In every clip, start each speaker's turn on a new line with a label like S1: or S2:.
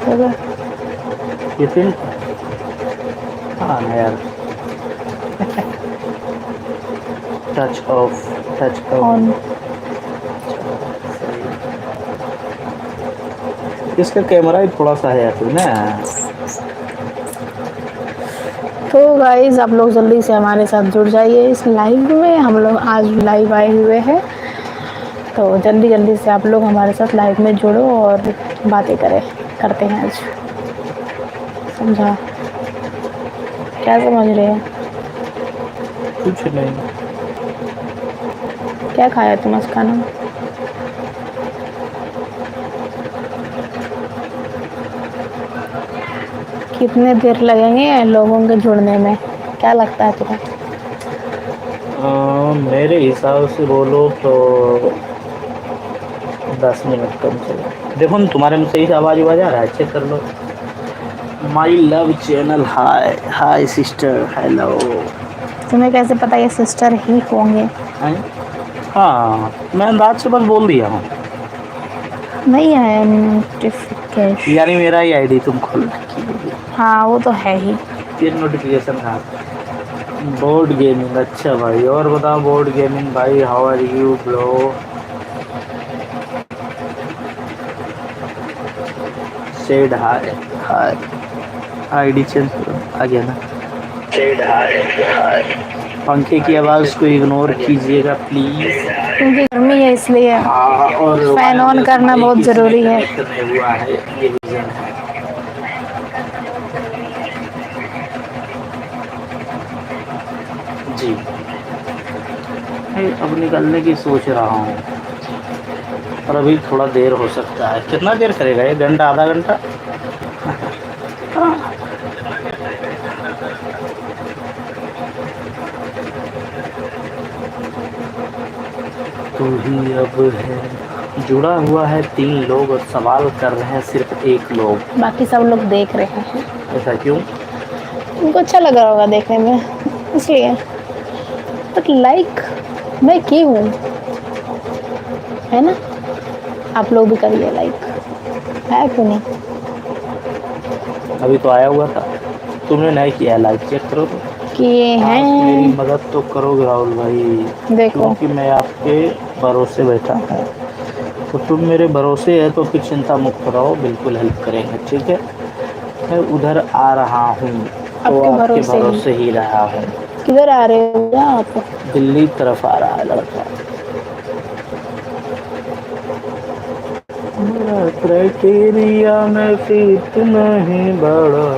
S1: हो गया।
S2: ये फिर हाँ ना यार, touch of, touch
S1: on.
S2: Of. सही। इसका कैमरा ही थोड़ा सा है फिर ना।
S1: तो गाइस आप लोग जल्दी से हमारे साथ जुड़ जाइए इस लाइव में। हम लोग आज लाइव आए हुए हैं, तो जल्दी जल्दी से आप लोग हमारे साथ लाइव में जुड़ो और बातें करते हैं आज। समझा? क्या समझ रहे हैं?
S2: कुछ नहीं।
S1: क्या खाया तुम आज खाना में? कितने देर लगेंगे लोगों के जुड़ने में, क्या लगता है तुम्हें?
S2: मेरे हिसाब से बोलो तो 10 मिनट कम से कम। देखो ना तुम्हारे में सही से आवाज आ रहा है, चेक कर लो। My love channel, hi hi sister, hello.
S1: तुम्हें कैसे पता ये सिस्टर ही होंगे?
S2: हाँ मैं अंदाज से बस बोल दिया हूँ।
S1: नहीं है नोटिफिकेशन।
S2: यानी मेरा ही आईडी तुम खोल रखी होगी।
S1: हाँ वो तो है ही।
S2: फिर नोटिफिकेशन था। बोर्ड गेमिंग, अच्छा भाई। और बताओ बोर्ड गेमिंग भाई, how are you bro? Said hi hi. ID change करो, आ गया ना? Said hi hi. पंखे की आवाज को इग्नोर कीजिएगा प्लीज।
S1: क्योंकि गर्मी है इसलिए
S2: हाँ, और
S1: फैन ऑन करना बहुत जरूरी है।
S2: कनेक्ट नहीं हुआ है, ये रीजन है। जी अब निकलने की सोच रहा हूँ, और अभी थोड़ा देर हो सकता है। कितना देर करेगा? 1 घंटा, आधा घंटा? तू ही अब है। जुड़ा हुआ है 3 लोग और सवाल कर रहे हैं सिर्फ 1 लोग।
S1: बाकी सब लोग देख रहे हैं।
S2: ऐसा क्यों?
S1: उनको अच्छा लग रहा होगा देखने में, इसलिए। बट लाइक मैं की हूँ, है ना? आप लोग भी करिए लाइक, है क्यों नहीं?
S2: अभी तो आया हुआ था, तुमने नहीं किया लाइक, चेक करो तो।
S1: किए
S2: आप मेरी
S1: हैं।
S2: मदद तो करोगे राहुल भाई,
S1: देखो
S2: क्योंकि मैं आपके भरोसे बैठा हूँ। तो तुम मेरे भरोसे है तो फिर चिंता मुक्त रहो, बिल्कुल हेल्प करेंगे, ठीक है? मैं उधर आ रहा हूँ, तो आपके भरोसे ही रहा हूँ।
S1: किधर आ रहे हो आप?
S2: दिल्ली तरफ आ रहा है लड़का। मेरा क्राइटेरिया में फिट नहीं बड़ा।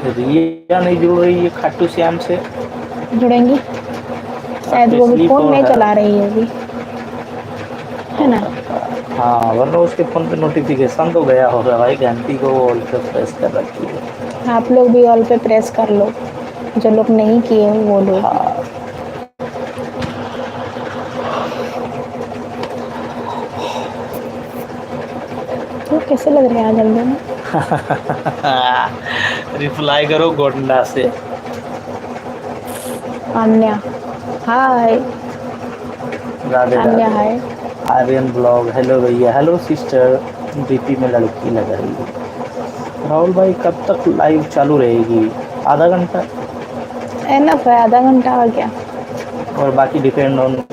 S2: रिया नहीं जुड़ रही है खाटू श्याम से।
S1: जुड़ेंगी शायद, वो भी फोन नहीं चला रही है अभी, है ना?
S2: हाँ वरना उसके फोन पे नोटिफिकेशन तो गया होगा भाई, घंटी को ऑल पे प्रेस कर रखी है।
S1: आप लोग भी ऑल पे प्रेस कर लो, जो लोग नहीं किए हैं वो लोग।
S2: हाँ।
S1: तो कैसे लग रहे हैं आज हम दोनों?
S2: रिप्लाई करो गोंडा से।
S1: अन्या हाय।
S2: राधे
S1: अन्या
S2: राधे।
S1: हाय।
S2: आर्यन ब्लॉग, हेलो भैया, हेलो सिस्टर। डीपी में लड़की लग रही है। राहुल भाई कब तक लाइव चालू रहेगी? आधा घंटा
S1: एनफ है, आधा घंटा आ गया।
S2: और बाकी डिपेंड ऑन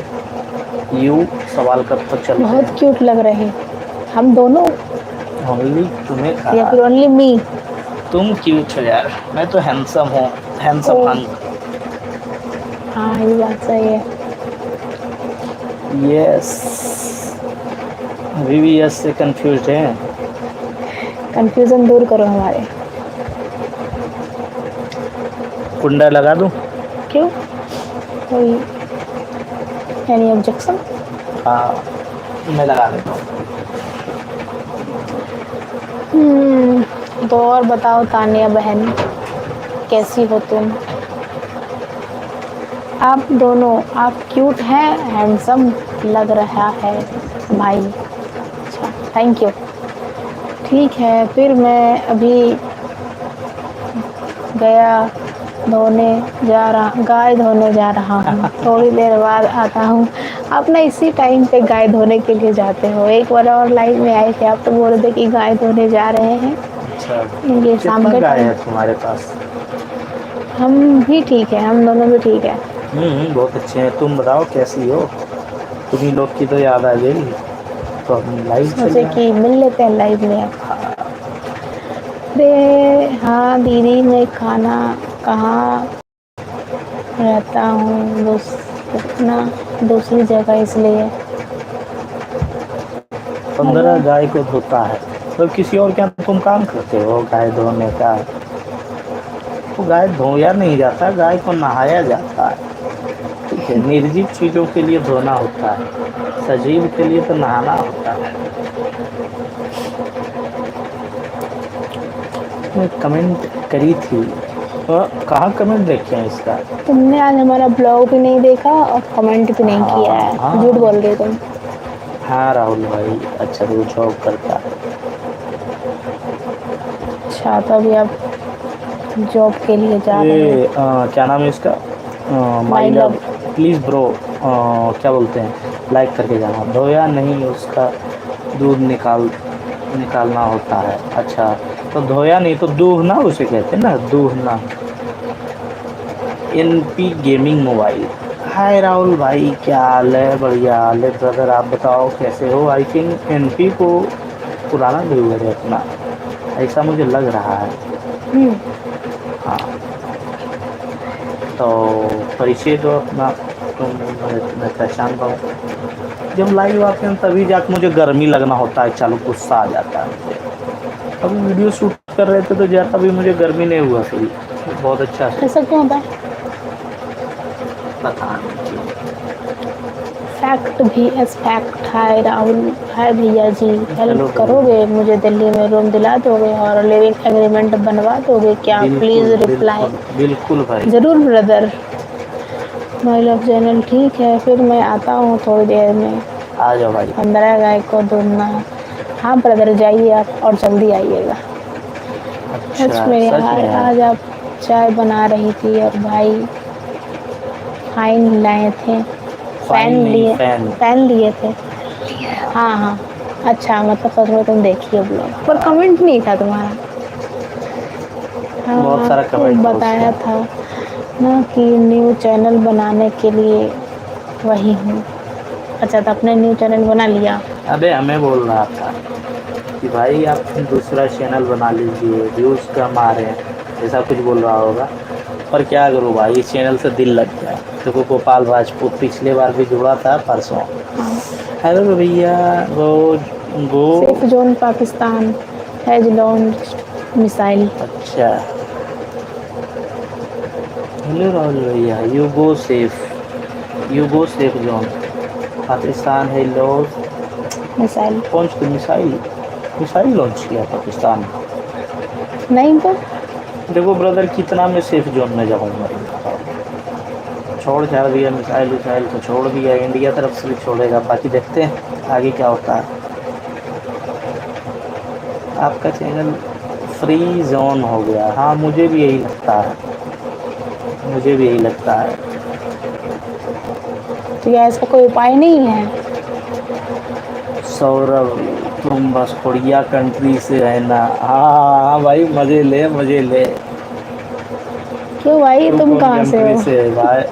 S2: यू, सवाल कब तक चल रहे हैं।
S1: बहुत क्यूट लग रहे हैं हम दोनों,
S2: ओनली तुम्हें
S1: या
S2: कहा?
S1: फिर ओनली मी?
S2: तुम क्यूट हो यार, मैं तो हैंडसम हूँ, हैंडसम हंक।
S1: हाँ ये बात सही है।
S2: यस। अभी भी यस से कंफ्यूज हैं।
S1: कंफ्यूजन दूर करो हमारे।
S2: कुंडा लगा दूं?
S1: क्यों? कोई एनी ऑब्जेक्शन?
S2: हाँ मैं लगा देता हूँ।
S1: तो और बताओ तानिया बहन, कैसी हो तुम? आप दोनों, आप क्यूट हैं, हैंडसम लग रहा है भाई। अच्छा थैंक यू। ठीक है फिर मैं अभी गाय धोने जा रहा हूँ, थोड़ी देर बाद आता हूँ। आप ना इसी टाइम पे गाय धोने के लिए जाते हो। एक बार और लाइव में आए थे आप, तो बोल रहे थे कि गाय धोने जा रहे हैं।
S2: अच्छा,
S1: ये शाम
S2: कितना
S1: के
S2: गाय
S1: टाइम।
S2: है तुम्हारे पास?
S1: हम भी ठीक है, हम दोनों भी ठीक है।
S2: बहुत अच्छे हैं। तुम बताओ कैसी हो? तुम्ही लोग की तो याद आ गई, तो हम लाइव चले
S1: सोचे
S2: आए।
S1: कि मिल लेते हैं लाइव में।
S2: हाँ,
S1: अरे हाँ दीदी, मैं खाना कहाँ रहता हूँ अपना दूसरी जगह, इसलिए।
S2: 15 गाय को धोता है, तो किसी और के यहाँ तुम काम करते हो गाय धोने का? तो गाय धोया नहीं जाता, गाय को नहाया जाता है। ठीक है, निर्जीव चीजों के लिए धोना होता है, सजीव के लिए तो नहाना होता है। मैं कमेंट करी थी, कहाँ कमेंट देखे हैं इसका?
S1: तुमने आज हमारा ब्लॉग भी नहीं देखा और कमेंट भी नहीं किया
S2: हाँ
S1: है, झूठ
S2: हाँ
S1: बोल रहे हो तुम।
S2: हाँ राहुल भाई, अच्छा तो जॉब करता है।
S1: अच्छा, तो अभी आप जॉब के लिए जा रहे हैं?
S2: ये क्या नाम है इसका? My
S1: my
S2: love,
S1: love.
S2: Please bro, क्या बोलते हैं, लाइक करके जाना। धोया नहीं, उसका दूध निकालना होता है। अच्छा, तो धोया नहीं तो दूहना उसे कहते हैं ना, दूहना। NP gaming mobile. Hi Rahul भाई, क्या हाल है? बढ़िया हाल है ब्रदर, आप बताओ कैसे हो? आई थिंक एनपी को पुराना व्यूअर है अपना, ऐसा मुझे लग रहा है। हाँ, तो परिचय दो अपना, तुम मैं पहचान पाऊँ। जब लाइव आते हैं तभी जाके मुझे गर्मी लगना होता है, चालू गुस्सा आ जाता है मुझे। अभी वीडियो शूट कर रहे थे तो ज़्यादा भी मुझे गर्मी नहीं हुआ फील, बहुत अच्छा से।
S1: ऐसा क्यों होता है?
S2: पता नहीं क्यों।
S1: फैक्ट भी एज फैक्ट। हाय राहुल, हाय भैया जी,
S2: हेलो
S1: हेल्प
S2: भाई,
S1: करोगे? मुझे दिल्ली में रूम दिला दोगे और लिविंग एग्रीमेंट बनवा दोगे क्या?
S2: बिल्कुल
S1: प्लीज़ रिप्लाई।
S2: बिल्कुल बिल्कुल भाई।
S1: ज़रूर ब्रदर। माई लव चैनल, ठीक है फिर मैं आता हूँ थोड़ी देर में।
S2: आ जाओ भाई।
S1: 15 गाय को दूधना। हाँ ब्रदर, जाइए आप और जल्दी आइएगा।
S2: अच्छा,
S1: सच में
S2: सच
S1: यार,
S2: में है?
S1: आज आप चाय बना रही थी और भाई फाइन लाए थे।
S2: फाइन नहीं, फैन।
S1: फैन लिए थे।
S2: हाँ,
S1: हाँ हाँ। अच्छा, मतलब सच में तुम देखिए ब्लॉग, पर
S2: हाँ,
S1: कमेंट नहीं था तुम्हारा। हाँ,
S2: बहुत सारा
S1: आपको
S2: कमेंट है
S1: बताया
S2: उसका।
S1: था ना कि न्यू चैनल बनाने के लिए वही हूँ। अच्छा, तो आपने न्यू चैनल बना लिया?
S2: अबे हमें बोल रहा था कि भाई आप दूसरा चैनल बना लीजिए, व्यूज़ कम आ रहे हैं, ऐसा कुछ बोल रहा होगा। पर क्या करूँ भाई, इस चैनल से दिल लग गया। देखो गोपाल राजपूत पिछले बार भी जुड़ा था, परसों।
S1: हाँ।
S2: हेलो भैया, go.
S1: Safe zone Pakistan has launched missile.
S2: अच्छा, हेलो राहुल भैया, you go safe zone Pakistan है लॉस।
S1: मिसाइल।
S2: कौन सी मिसाइल? मिसाइल लॉन्च किया पाकिस्तान ने?
S1: नहीं तो।
S2: देखो ब्रदर, कितना मैं सेफ जोन में जाऊँगा, ये बताओ। छोड़ छाड़ दिया, मिसाइल विसाइल को छोड़ दिया, इंडिया तरफ से भी छोड़ेगा, बाकी देखते हैं आगे क्या होता है। आपका चैनल फ्री जोन हो गया? हाँ, मुझे भी यही लगता है, मुझे भी यही लगता है।
S1: तो क्या इसका कोई उपाय नहीं है?
S2: सौरभ, तुम बस बढ़िया कंट्री से रहना। हाँ हाँ भाई, मजे ले मजे ले।
S1: क्यों भाई,
S2: तू
S1: तुम
S2: कौन
S1: कहाँ से
S2: कंट्री
S1: हो?
S2: से है भाई?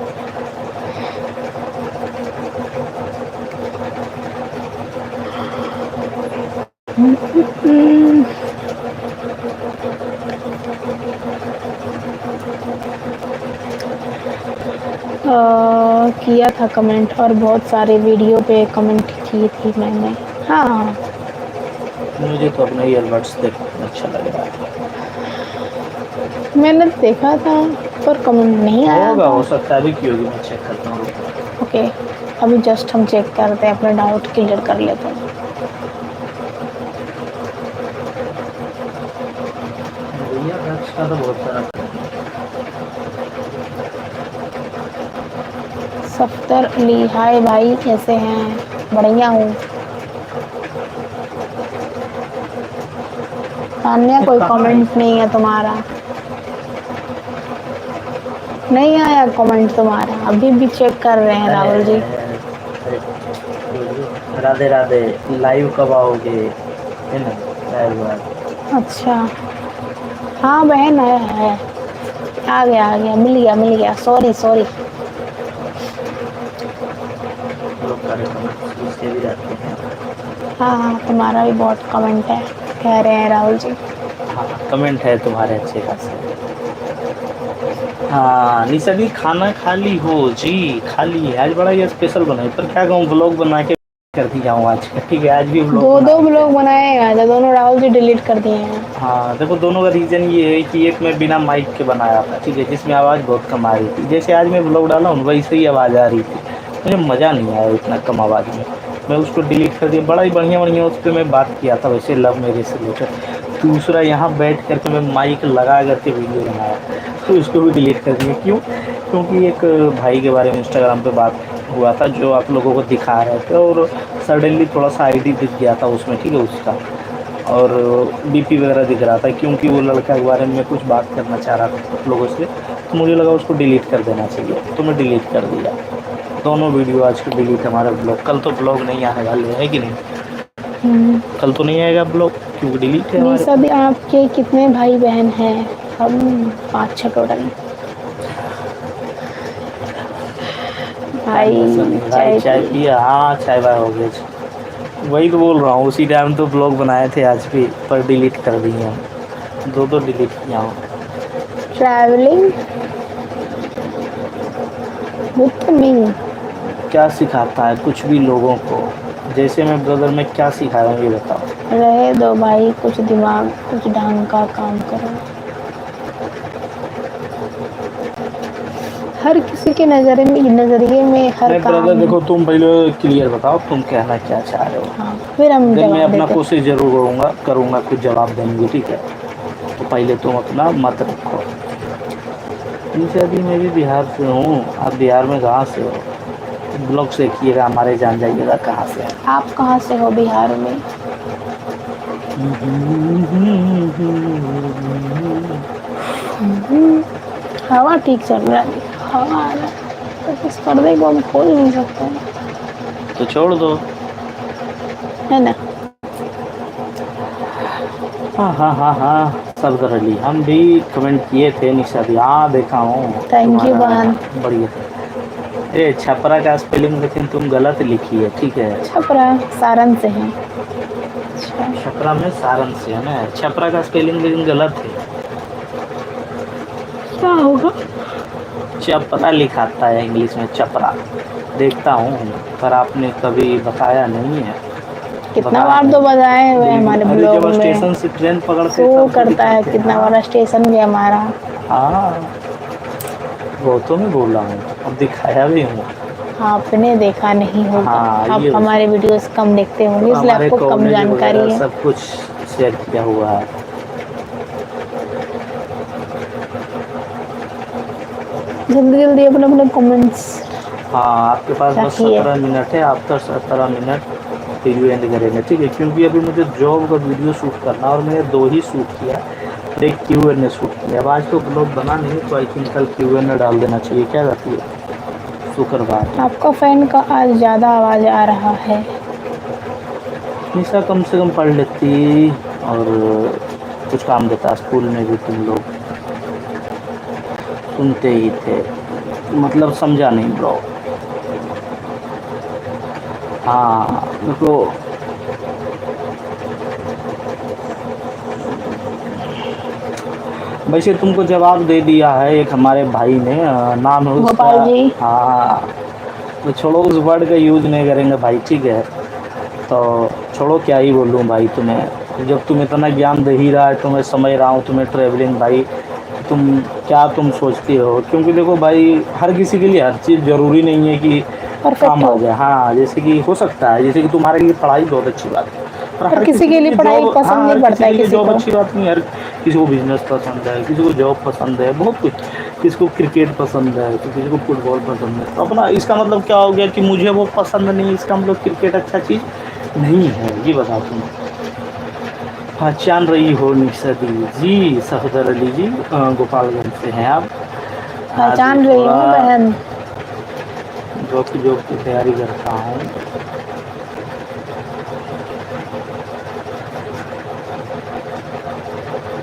S1: हम्म, किया था कमेंट, और बहुत सारे वीडियो पे कमेंट की थी मैंने। हाँ।
S2: मुझे तो अपने ईयरबड्स देख अच्छा लग रहा है।
S1: मैंने देखा था पर कमेंट नहीं आया
S2: होगा,
S1: था।
S2: हो सकता है, अभी की होगी, मैं चेक करता हूँ, रुको।
S1: ओके, अभी जस्ट हम चेक करते हैं, अपना डाउट क्लियर कर लेते हैं।
S2: भैया ड्रग्स का तो बहुत सारा।
S1: सफ्तर अली, हाय भाई, कैसे हैं? बढ़िया हूँ। तान्या,
S2: वो
S1: कोई
S2: कहाँ है?
S1: कमेंट नहीं है तुम्हारा। नहीं आया कमेंट तुम्हारा, अभी भी चेक कर रहे हैं
S2: अरे
S1: राहुल जी।
S2: अरे राधे राधे। लाइव कब आओगे, है ना? लाइव।
S1: अच्छा, हाँ बहन है। आ गया, मिल गया, सॉरी सॉरी।
S2: लोग सारे कमेंट्स लिखते भी रहते हैं।
S1: हाँ, तुम्हारा भी बहुत कमेंट है, कह रहे हैं राहुल जी।
S2: हाँ, कमेंट है तुम्हारे अच्छे खासे। हाँ निशा दी, खाना खा ली हो? जी खा ली है। आज बड़ा ही स्पेशल बना है, पर क्या कहूँ, ब्लॉग बना के कर दिया हूँ आज। ठीक है, आज भी ब्लॉग बना
S1: दो
S2: देते
S1: ब्लॉग
S2: हैं।
S1: बनाए हैं, दोनों राहुल जी डिलीट कर दिए हैं।
S2: हाँ देखो, दोनों का रीज़न ये है कि एक मैं बिना माइक के बनाया था, ठीक है, जिसमें आवाज़ बहुत कम आ रही थी। जैसे आज मैं ब्लॉग डाला हूँ वैसे ही आवाज़ आ रही थी, मुझे मज़ा नहीं आया इतना कम आवाज़ में। मैं उसको डिलीट कर दिया। बड़ा ही बढ़िया बढ़िया उस पर मैं बात किया था वैसे लव मैरिज से रिलेटेड। दूसरा यहाँ बैठ करके मैं माइक लगा करके वीडियो बनाया, तो उसको भी डिलीट कर दिया। क्यों? क्योंकि एक भाई के बारे में इंस्टाग्राम पे बात हुआ था जो आप लोगों को दिखा रहे थे, और सडनली थोड़ा सा आईडी दिख गया था उसमें, ठीक है, उसका, और डीपी वगैरह दिख रहा था, क्योंकि वो लड़का के बारे में कुछ बात करना चाह रहा था आप लोगों से, तो मुझे लगा उसको डिलीट कर देना चाहिए, तो मैं डिलीट कर दिया। दोनों वीडियो आज के डिलीट। हमारा ब्लॉग कल तो ब्लॉग नहीं आने वाले है कि नहीं? कल तो नहीं आएगा ब्लॉग क्योंकि डिलीट है हमारे।
S1: निशा दी, आपके कितने भाई बहन हैं? हम 5-6 टोटल।
S2: भाई चाय पिया? हाँ चाय बाय हो गया। वही तो बोल रहा हूँ, उसी टाइम तो ब्लॉग बनाए थे आज भी, पर डिलीट कर दिए हम। दो डिलीट किया हूँ।
S1: ट्रैवलिंग विथ मी
S2: क्या सिखाता है कुछ भी लोगों को? जैसे मैं ब्रदर में क्या सिखाया हूँ ये बताओ।
S1: रहे दो भाई, कुछ दिमाग, कुछ ढंग का काम करो। हर किसी के नजरिए में हर काम।
S2: ब्रदर देखो, तुम पहले क्लियर बताओ तुम कहना क्या चाह रहे हो।
S1: हाँ, फिर हम
S2: देन मैं
S1: जवाब
S2: अपना
S1: देते।
S2: कोशिश जरूर करूँगा कुछ जवाब देने की, ठीक है। तो पहले तुम अपना मत रखो। निशा दी, मैं भी बिहार से हूँ। आप बिहार में कहाँ से हो? ब्लॉग से किएगा, हमारे जान जाइएगा कहाँ से है।
S1: आप कहाँ से हो बिहार में? हवा ठीक चल रहा है, हवा आ रहा है, तो इस पर्दे को हम खोल नहीं सकते हैं,
S2: तो छोड़ दो।
S1: है ना?
S2: हाँ सफदर अली, हम भी कमेंट किए थे निशा दी। हाँ देखा हूँ।
S1: थैंक यू बहन।
S2: बढ़िया। ए छपरा का स्पेलिंग लेकिन तुम गलत लिखी है, ठीक है।
S1: छपरा सारन से है। अच्छा,
S2: छपरा में सारन से है ना, छपरा का स्पेलिंग लेकिन गलत है।
S1: क्या होगा?
S2: चपरा लिखाता है इंग्लिश में, चपरा। देखता हूँ, पर आपने कभी बताया नहीं है।
S1: कितना बार तो बताए हुए हमारे
S2: अरे
S1: ब्लॉग
S2: जब
S1: में।
S2: स्टेशन से ट्रेन पकड़ते
S1: शो
S2: तब तो
S1: करता है,
S2: दिखाते हैं।
S1: कितना बड़ा स्टेशन भी हमारा।
S2: हाँ वो तो मैं बोल रहा हूँ, अब दिखाया भी हूँ।
S1: आपने देखा नहीं होगा।
S2: हाँ,
S1: आप
S2: ये
S1: हमारे वीडियोस कम देखते होंगे, इसलिए
S2: हमारे
S1: आपको कम
S2: कॉलेज
S1: जानकारी
S2: वगैरह
S1: है।
S2: सब कुछ शेयर किया हुआ है।
S1: जल्दी जल्दी अपने अपने कमेंट्स
S2: हाँ आपके पास बस
S1: रखिए।
S2: 17 मिनट है, आप तो 17 मिनट वीडियो एंड करेंगे, ठीक है, क्योंकि अभी मुझे जॉब का वीडियो शूट करना, और मैंने 2 ही शूट किया, एक Q&A ने शूट किया। अब आज तो ब्लॉग बना नहीं, तो आई थिंक कल Q&A डाल देना चाहिए। क्या रहती है शुक्रवार।
S1: आपका फैन का आज ज़्यादा आवाज़ आ रहा है।
S2: निशा कम से कम पढ़ लेती, और कुछ काम देता। स्कूल में भी तुम लोग सुनते ही थे, मतलब समझा नहीं ब्लॉग। हाँ देखो, वैसे तुमको जवाब दे दिया है एक हमारे भाई ने, नाम है उसका।
S1: गोपाल जी।
S2: हाँ तो छोड़ो, उस वर्ड का यूज़ नहीं करेंगे भाई, ठीक है। तो छोड़ो, क्या ही बोलूँ भाई तुम्हें, जब तुम इतना ज्ञान दे ही रहा है, तो मैं समझ रहा हूँ तुम्हें ट्रैवलिंग भाई, तुम सोचती हो, क्योंकि देखो भाई, हर किसी के लिए हर चीज़ ज़रूरी नहीं है कि
S1: परफेक्ट
S2: काम आ
S1: हो।
S2: जाए। हाँ जैसे कि हो सकता है, जैसे कि तुम्हारे लिए पढ़ाई बहुत अच्छी बात है, पर
S1: पर
S2: हर
S1: किसी के लिए पढ़ाई
S2: जॉब,
S1: पसंद
S2: हाँ
S1: नहीं
S2: हर
S1: पड़ता
S2: किसी
S1: है
S2: के लिए
S1: किसी
S2: जॉब
S1: को।
S2: अच्छी बात नहीं है। हर किसी को बिजनेस पसंद है, किसी को जॉब पसंद है, बहुत कुछ, किसी को क्रिकेट पसंद है, तो किसी को फुटबॉल पसंद है। तो अपना इसका मतलब क्या हो गया कि मुझे वो पसंद नहीं, इसका मतलब क्रिकेट अच्छा चीज़ नहीं है, ये बताओ तुम। पहचान रही हो निशा दी जी? सफदर अली जी गोपालगंज से हैं आप। आज
S1: पहचान रही
S2: थोड़ा
S1: हूँ बहन।
S2: जॉब की तैयारी करता हूँ,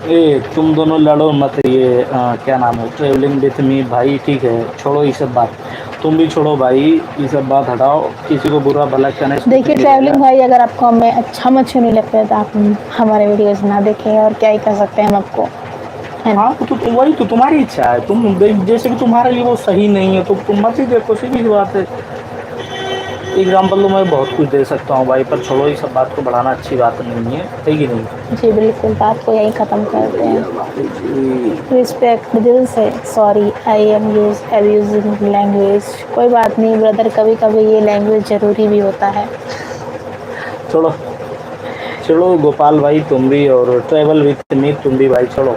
S2: ए तुम दोनों लड़ो मत, ये क्या नाम है, ट्रैवलिंग विथ मी भाई, ठीक है, छोड़ो ये सब बात, तुम भी छोड़ो भाई, ये सब बात हटाओ, किसी को बुरा भला कहने से कुछ
S1: देखिए
S2: नहीं
S1: ट्रैवलिंग
S2: मिलेगा।
S1: भाई, अगर आपको हमें अच्छा मच्छी नहीं लगता है तो आप हमारे वीडियोस ना देखें, और क्या ही कर सकते हैं हम आपको, है ना।
S2: हाँ तो वही तो तुम्हारी इच्छा है, तुम जैसे कि तुम्हारे लिए वो सही नहीं है तो तुम मत ही देखो, सीधी सी बात है। एग्जाम्पल तो मैं बहुत कुछ दे सकता हूँ भाई, पर छोड़ो, ये सब बात को बढ़ाना अच्छी बात नहीं है कि नहीं।
S1: जी बिल्कुल, बात को यहीं ख़त्म करते
S2: भैया
S1: हैं।
S2: भाई जी,
S1: रिस्पेक्ट दिल से, sorry I am using language. कोई बात नहीं ब्रदर, कभी कभी ये लैंग्वेज ज़रूरी भी होता है।
S2: छोड़ो छोड़ो गोपाल भाई, तुम भी, और ट्रैवल विथ मी तुम भी भाई, छोड़ो।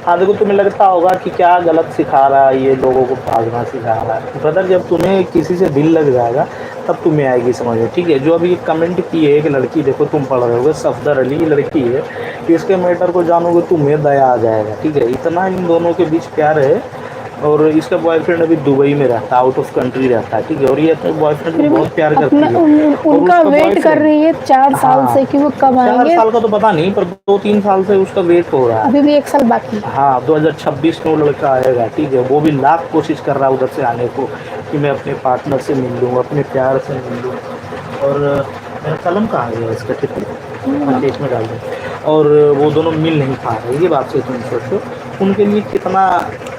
S2: हाँ देखो, तुम्हें लगता होगा कि क्या गलत सिखा रहा है ये, लोगों को भागना सिखा रहा है। ब्रदर जब तुम्हें किसी से दिल लग जाएगा तब तुम्हें आएगी समझ में, ठीक है। जो अभी कमेंट की है एक लड़की, देखो तुम पढ़ रहे होगे, सफदर अली लड़की है, इसके मैटर को जानोगे तुम्हें दया आ जाएगा, ठीक है। इतना इन दोनों के बीच प्यार है, और इसका बॉयफ्रेंड अभी दुबई में रहता है, आउट ऑफ कंट्री रहता है, ठीक है। और ये अपने बॉयफ्रेंड को
S1: फिर भी
S2: बहुत प्यार
S1: अपना
S2: करती है, और
S1: उनका
S2: उसका
S1: वेट कर
S2: बॉयफ्रेंड,
S1: रही है 4 साल से
S2: हाँ
S1: कि वो कब
S2: 4
S1: आएंगे।
S2: साल का तो पता नहीं, पर 2-3 साल से उसका वेट हो रहा है।
S1: अभी भी 1 साल बाकी है।
S2: हाँ 2026 में वो लड़का आएगा, ठीक है। वो भी लाख कोशिश कर रहा है उधर से आने को, कि मैं अपने पार्टनर से मिल लूँ, अपने प्यार से मिल लूँ। और मेरा कलम कहाँ गया इसका, टिप्पणी, हाँ केस में डाल दूँ। और वो दोनों मिल नहीं पा रहे, ये बात से तुम सोचो उनके लिए कितना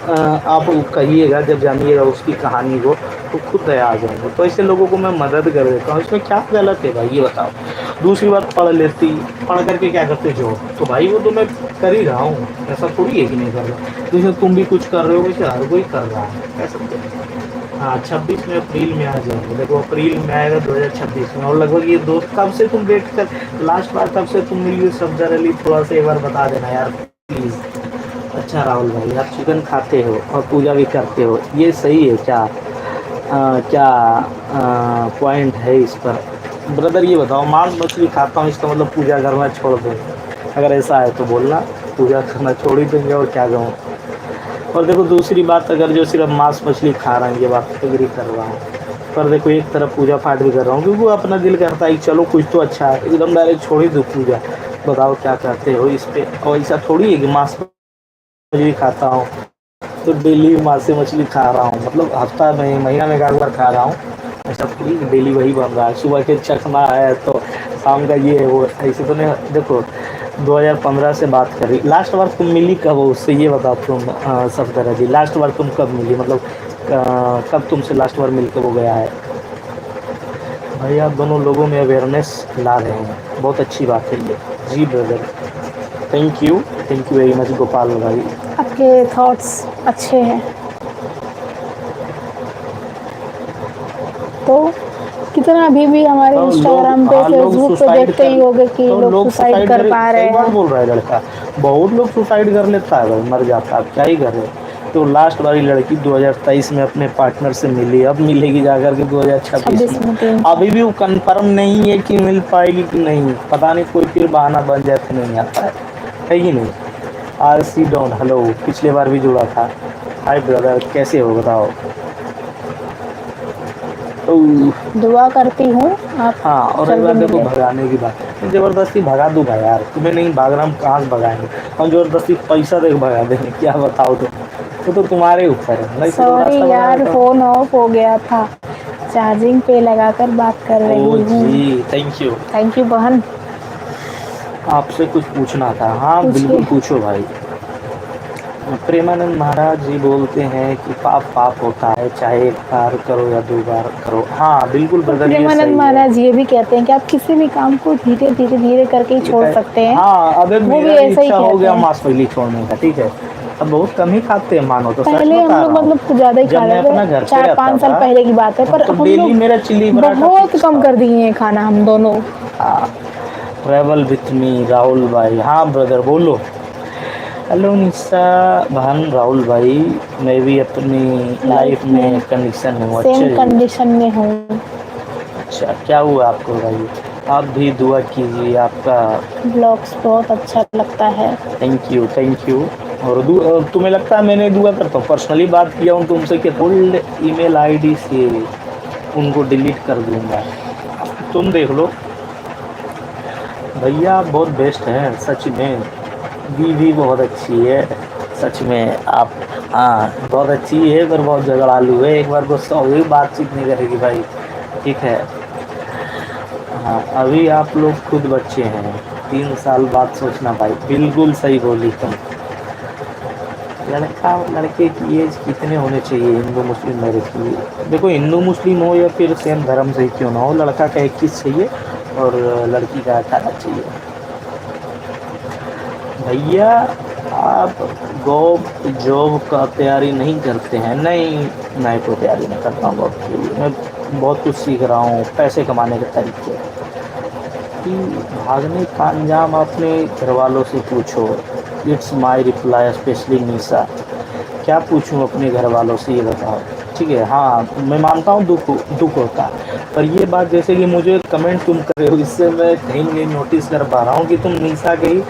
S2: आप कहिएगा, जब जानिएगा उसकी कहानी को तो खुद दया आ जाएंगे। तो ऐसे लोगों को मैं मदद कर देता हूँ, इसमें क्या गलत है भाई, ये बताओ। दूसरी बात, पढ़ करके क्या करते जो, तो भाई वो तो मैं कर ही रहा हूँ, ऐसा थोड़ी है कि नहीं कर रहा। जैसे तुम भी कुछ कर रहे हो, वैसे हर कोई कर रहा है, कह सकते हैं। हाँ 26 में अप्रैल में आ जाएंगे, देखो अप्रैल में आएगा 2026 में, और लगभग ये दो, कब से तुम वेट कर, लास्ट बार कब से तुम मिली सफदर अली, थोड़ा सा एक बार बता देना यार प्लीज़। अच्छा राहुल भाई, आप चिकन खाते हो और पूजा भी करते हो, ये सही है क्या? क्या पॉइंट है इस पर? ब्रदर ये बताओ, मांस मछली खाता हूँ इसका मतलब पूजा करना छोड़ देंगे? अगर ऐसा है तो बोलना, पूजा करना छोड़ ही देंगे, और क्या कहूँ। और देखो दूसरी बात, अगर जो सिर्फ मांस मछली खा रहा है, ये बात एग्री कर रहा हूँ, पर देखो एक तरफ पूजा पाठ भी कर रहा हूँ, क्योंकि वो अपना दिल करता है कि चलो कुछ तो अच्छा है, एकदम डायरेक्ट छोड़ ही दो पूजा। बताओ क्या करते हो इस पे। और ऐसा थोड़ी है कि मांस मछली खाता हूँ तो डेली मांस मछली खा रहा हूँ, मतलब हफ्ता में, महीना में एक बार खा रहा हूँ, ऐसा थोड़ी डेली वही बन रहा है। सुबह के चखना है तो शाम का ये है वो, ऐसे तो नहीं। देखो 2015 से बात करी, लास्ट बार तुम मिली कब हो उससे, ये बताओ तुम सफदर जी, लास्ट बार तुम कब मिली, मतलब कब तुमसे लास्ट बार मिल के वो गया है? भाई आप दोनों लोगों में अवेयरनेस ला रहे हैं, बहुत अच्छी बात है ये। जी brother, thank you very much Gopal भाई।
S1: आपके थॉट्स अच्छे हैं। तो कितना अभी भी हमारे
S2: तो
S1: इंस्टाग्राम
S2: लोग,
S1: पे,
S2: हाँ लोग
S1: फेसबुक पे
S2: सुसाइड
S1: देखते
S2: कर,
S1: ही होंगे कि
S2: तो
S1: लोग
S2: लोग
S1: सुसाइड कर
S2: करे,
S1: पा रहे
S2: सही बात
S1: हैं।
S2: बोल रहा है लड़का, बहुत लोग सुसाइड कर लेता है भाई, मर जाता है, अब क्या ही करे। तो लास्ट वाली लड़की 2023 में अपने पार्टनर से मिली, अब मिलेगी जाकर के 2026
S1: 26
S2: में।
S1: में 3
S2: अभी भी वो कंफर्म नहीं है कि मिल पाएगी कि नहीं, पता नहीं, कोई फिर बहाना बन जाए तो नहीं आता है कि नहीं। RC डॉन हेलो, पिछले बार भी जुड़ा था। हाय ब्रदर, कैसे हो बताओ।
S1: दुआ करती हूँ आप
S2: हाँ, और एक
S1: जल्दी
S2: बात देखो,
S1: मिले।
S2: भगाने की बात, मैं ज़बरदस्ती भगा दूंगा यार, तुम्हें नहीं भाग रहा, हम कहाँ से भगाएंगे, हम ज़बरदस्ती पैसा दे के भगा देंगे, क्या बताओ तुम, तो तुम्हारे ऊपर है, मैं सीधा
S1: सॉरी
S2: रास्ता बता
S1: यार,
S2: देता हूँ।
S1: फोन ऑफ हो गया था, चार्जिंग पे लगाकर बात कर
S2: ओ
S1: रही हूँ।
S2: जी,
S1: थैंक यू बहन।
S2: आपसे कुछ पूछना था, हाँ
S1: पूछिए।
S2: बिल्कुल पूछो भाई। प्रेमानंद महाराज जी बोलते हैं कि पाप पाप होता है, चाहे एक बार करो या 2 बार करो। हाँ बिल्कुल
S1: तो
S2: ब्रदर, ये
S1: प्रेमानंद
S2: सही है।
S1: महाराज ये भी कहते हैं कि आप किसी भी काम को धीरे धीरे धीरे करके ही छोड़ सकते हैं।
S2: हाँ अब
S1: वो भी
S2: मेरा भी
S1: ऐसा ही
S2: इच्छा हो
S1: कहते
S2: गया
S1: हैं।
S2: मांस मछली छोड़ने का, ठीक है। अब बहुत कम ही खाते हैं, मानो तो सच
S1: पहले हम
S2: बता
S1: लोग
S2: रहा हूँ।
S1: मतलब कुछ ज़्यादा ही
S2: जब मैं
S1: खाते
S2: अपना
S1: थे,
S2: घर पे रहता
S1: 4-5 साल
S2: था,
S1: पहले की बात है, पर
S2: तो
S1: हम
S2: डेली
S1: लोग
S2: मेरा चिल्ली पराठा
S1: बहुत
S2: फिक्स
S1: कम
S2: था।
S1: कर दिए हैं खाना हम दोनों।
S2: ट्रैवल विथ मी राहुल भाई, हाँ ब्रदर बोलो। हेलो निशा बहन, राहुल भाई, मैं भी अपनी लाइफ
S1: लाइफ
S2: में
S1: में
S2: कंडीशन हूँ। अच्छा
S1: सेम
S2: जी,
S1: कंडीशन में हूँ।
S2: अच्छा क्या हुआ आपको भाई? आप भी दुआ कीजिए आपका।
S1: ब्लॉग्स बहुत अच्छा लगता है।
S2: Thank you. और तुम्हें लगता है मैंने दुआ करता हूँ, पर्सनली बात किया हूँ तुमसे कि ओल्ड ईमेल आईडी से उनको डिलीट कर दूंगा, तुम देख लो। भैया आप बहुत बेस्ट हैं सच में, बीवी बहुत अच्छी है सच में आप। हाँ बहुत अच्छी है पर बहुत झगड़ालू है, एक बार गुस्सा हो गई बातचीत नहीं करेगी भाई, ठीक है। हाँ अभी आप लोग खुद बच्चे हैं, 3 साल बाद सोचना भाई, बिल्कुल सही बोली तुम। लड़का और लड़के की एज कितने होने चाहिए हिंदू मुस्लिम मैरिज के लिए? देखो हिंदू मुस्लिम हो या फिर सेम धर्म से ही क्यों ना हो, लड़का का 21 चाहिए और लड़की का 18 चाहिए। भैया आप गवर्नमेंट जॉब का तैयारी नहीं करते हैं? नहीं मैं कोई तैयारी नहीं करता हूँ जॉब के लिए, मैं बहुत कुछ सीख रहा हूँ पैसे कमाने के तरीके। कि भागने का अंजाम अपने घर वालों से पूछो। इट्स माई रिप्लाई स्पेशली निशा। क्या पूछूं अपने घर वालों से ये बताओ, ठीक है। हाँ मैं मानता हूँ दुख होता है, पर ये बात जैसे कि मुझे कमेंट तुम कर रहे हो इससे मैं कहीं न कहीं नोटिस कर पा रहा हूँ कि तुम निशा के ही